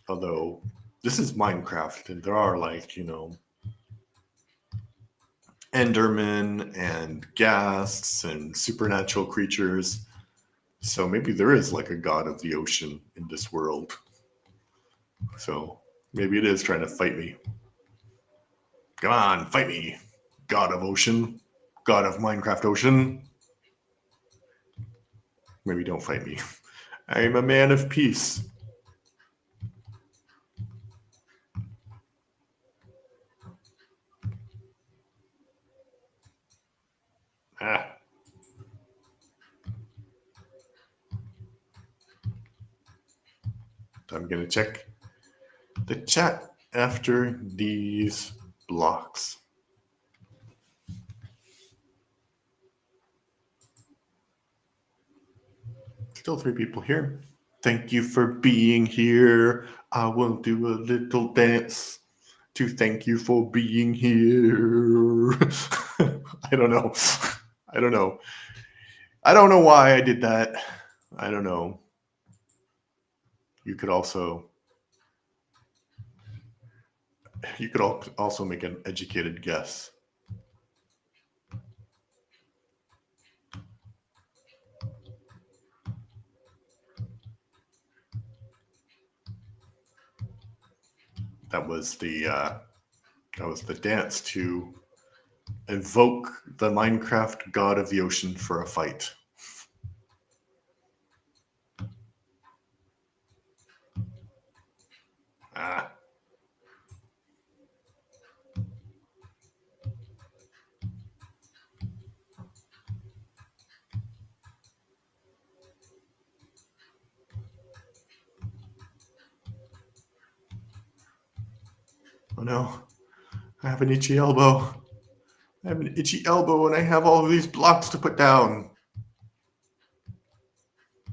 Although, this is Minecraft, and there are, like, Endermen and ghasts and supernatural creatures. So maybe there is, like, a god of the ocean in this world. So maybe it is trying to fight me. Come on, fight me, god of ocean, god of Minecraft ocean. Maybe don't fight me. I am a man of peace. Ah. I'm going to check the chat after these blocks. Still 3 people here. Thank you for being here. I will do a little dance to thank you for being here. I don't know. I don't know why I did that. I don't know. You could also You could also make an educated guess. That was the dance to invoke the Minecraft god of the ocean for a fight. Ah. Oh no, I have an itchy elbow. I have an itchy elbow and I have all of these blocks to put down.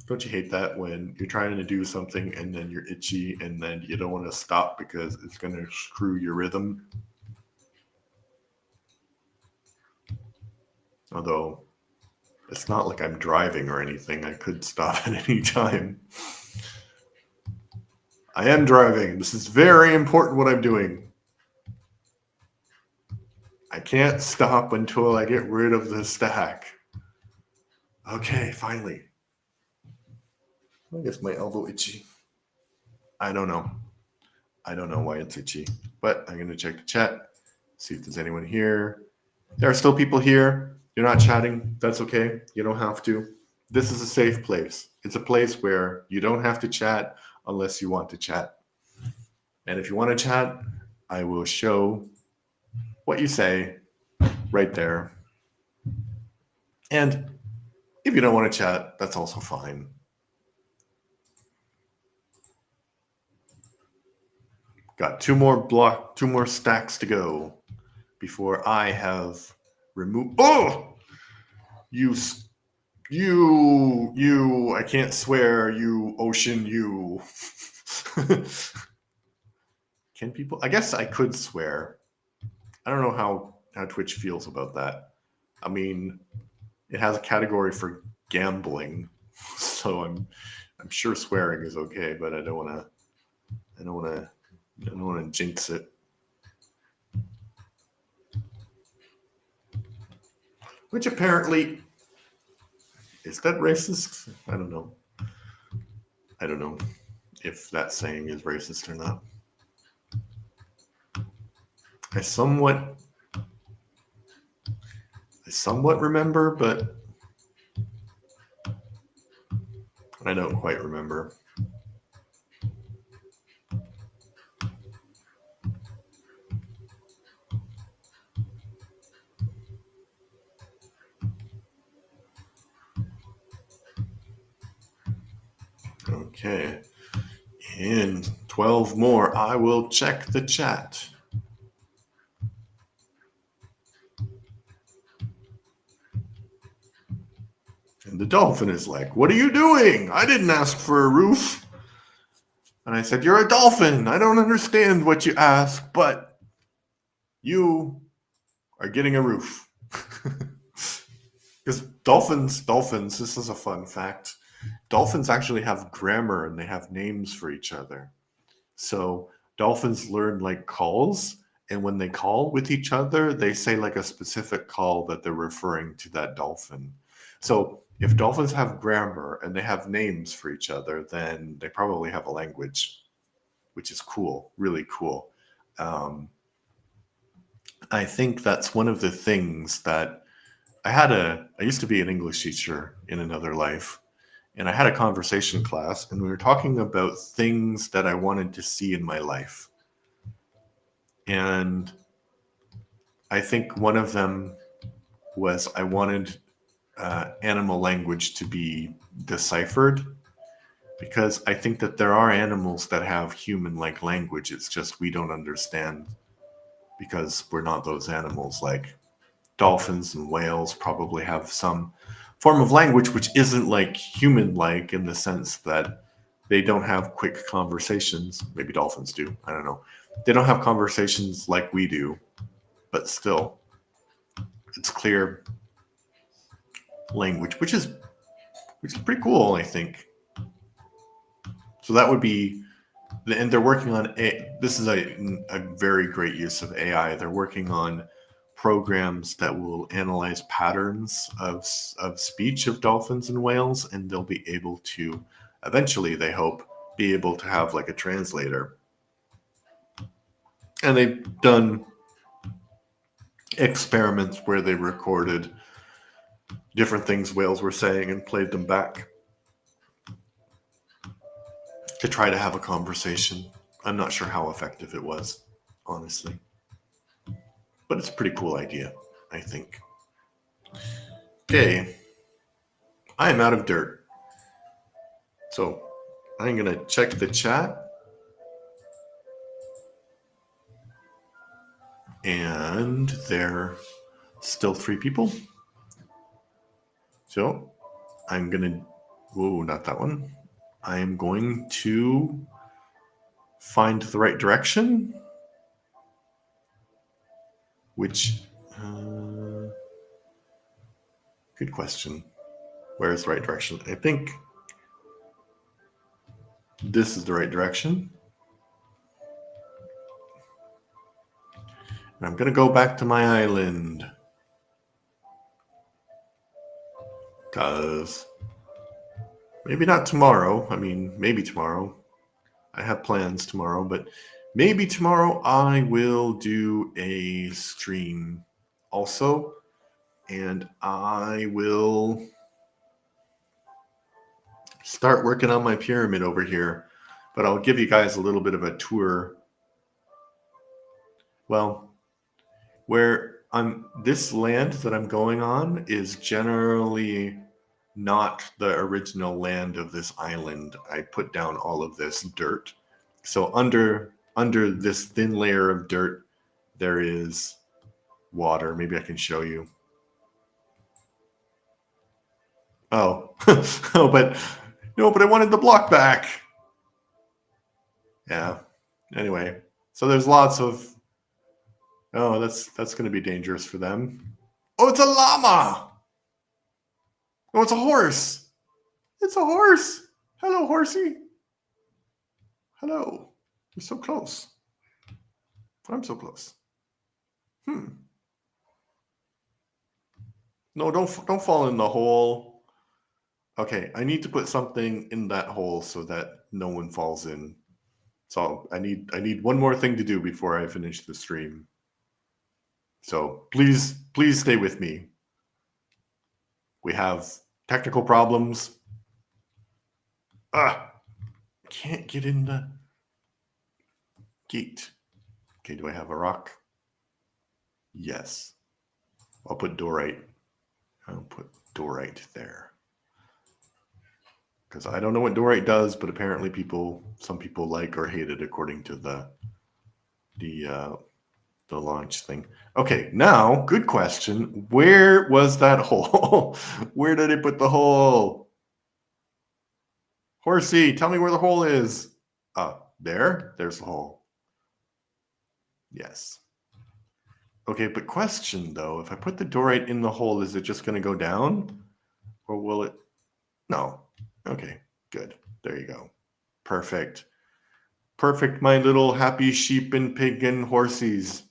Don't you hate that when you're trying to do something and then you're itchy and then you don't want to stop because it's going to screw your rhythm? Although it's not like I'm driving or anything. I could stop at any time. I am driving. This is very important what I'm doing. I can't stop until I get rid of the stack. Okay, finally. I guess my elbow itchy. I don't know. I don't know why it's itchy, but I'm going to check the chat, see if there's anyone here. There are still people here. You're not chatting. That's okay. You don't have to. This is a safe place. It's a place where you don't have to chat unless you want to chat. And if you want to chat, I will show what you say right there. And if you don't want to chat, that's also fine. Got two more stacks to go before I have removed. Oh, you! I can't swear. You ocean, you. Can people? I guess I could swear. I don't know how Twitch feels about that. I mean, it has a category for gambling, so I'm sure swearing is okay, but I don't want to jinx it. Which apparently is that racist? I don't know. I don't know if that saying is racist or not. I somewhat remember, but I don't quite remember. Okay. In 12 more, I will check the chat. And the dolphin is like, "What are you doing? I didn't ask for a roof." And I said, "You're a dolphin. I don't understand what you ask, but you are getting a roof." Because dolphins, this is a fun fact. Dolphins actually have grammar and they have names for each other. So dolphins learn like calls, and when they call with each other, they say like a specific call that they're referring to that dolphin. So if dolphins have grammar and they have names for each other, then they probably have a language, which is cool, really cool. I think that's one of the things that I used to be an English teacher in another life, and I had a conversation class, and we were talking about things that I wanted to see in my life. And I think one of them was I wanted animal language to be deciphered, because I think that there are animals that have human-like language. It's just we don't understand because we're not those animals. Like dolphins and whales probably have some form of language which isn't like human-like, in the sense that they don't have quick conversations. Maybe dolphins do. I don't know. They don't have conversations like we do, but still, it's clear language, which is pretty cool, I think. So that would be and they're working on this is a very great use of AI. They're working on programs that will analyze patterns of speech of dolphins and whales, and they'll be able to eventually, they hope, be able to have like a translator. And they've done experiments where they recorded different things whales were saying and played them back to try to have a conversation. I'm not sure how effective it was, honestly. But it's a pretty cool idea, I think. Okay. I am out of dirt. So I'm going to check the chat. And there are still 3 people. So I'm going to... Whoa, not that one. I am going to find the right direction. Which... good question. Where is the right direction? I think this is the right direction. And I'm going to go back to my island. Because maybe not tomorrow. I mean, maybe tomorrow. I have plans tomorrow, but maybe tomorrow I will do a stream also. And I will start working on my pyramid over here. But I'll give you guys a little bit of a tour. Well, where this land that I'm going on is generally not the original land of this island. I put down all of this dirt. So under this thin layer of dirt, there is water. Maybe I can show you. Oh, oh, but I wanted the block back. Yeah. Anyway, so there's lots of... Oh, that's going to be dangerous for them. Oh, it's a llama. Oh, it's a horse. It's a horse. Hello, horsey. Hello. You're so close. I'm so close. No, don't fall in the hole. Okay, I need to put something in that hole so that no one falls in. So I need one more thing to do before I finish the stream. So please stay with me. We have technical problems. Can't get in the gate. Okay, do I have a rock? Yes. I'll put dorite. I'll put dorite there. Because I don't know what dorite does, but apparently some people like or hate it according to the launch thing. Okay, now, good question. Where was that hole? Where did it put the hole? Horsey, tell me where the hole is. There? There's the hole. Yes. Okay, but question though, if I put the dorite in the hole, is it just going to go down? Or will it? No. Okay, good. There you go. Perfect. Perfect, my little happy sheep and pig and horsies.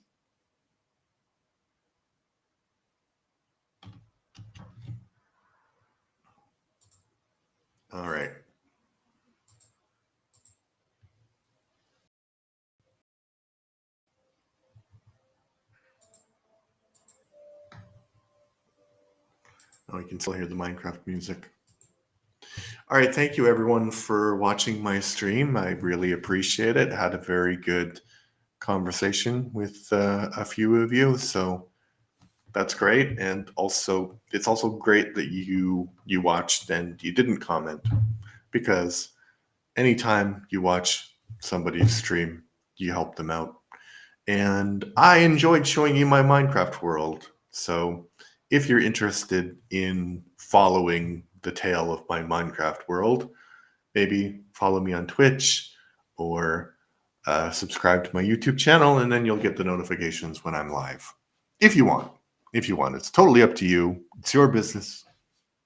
All right. Oh, you can still hear the Minecraft music. All right, thank you everyone for watching my stream. I really appreciate it. Had a very good conversation with a few of you, so that's great. And also, it's also great that you watched and you didn't comment, because anytime you watch somebody's stream, you help them out. And I enjoyed showing you my Minecraft world. So if you're interested in following the tale of my Minecraft world, maybe follow me on Twitch or subscribe to my YouTube channel, and then you'll get the notifications when I'm live. If you want. It's totally up to you. It's your business.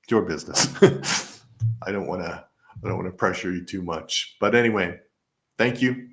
It's your business. I don't want to pressure you too much. But anyway, Thank you.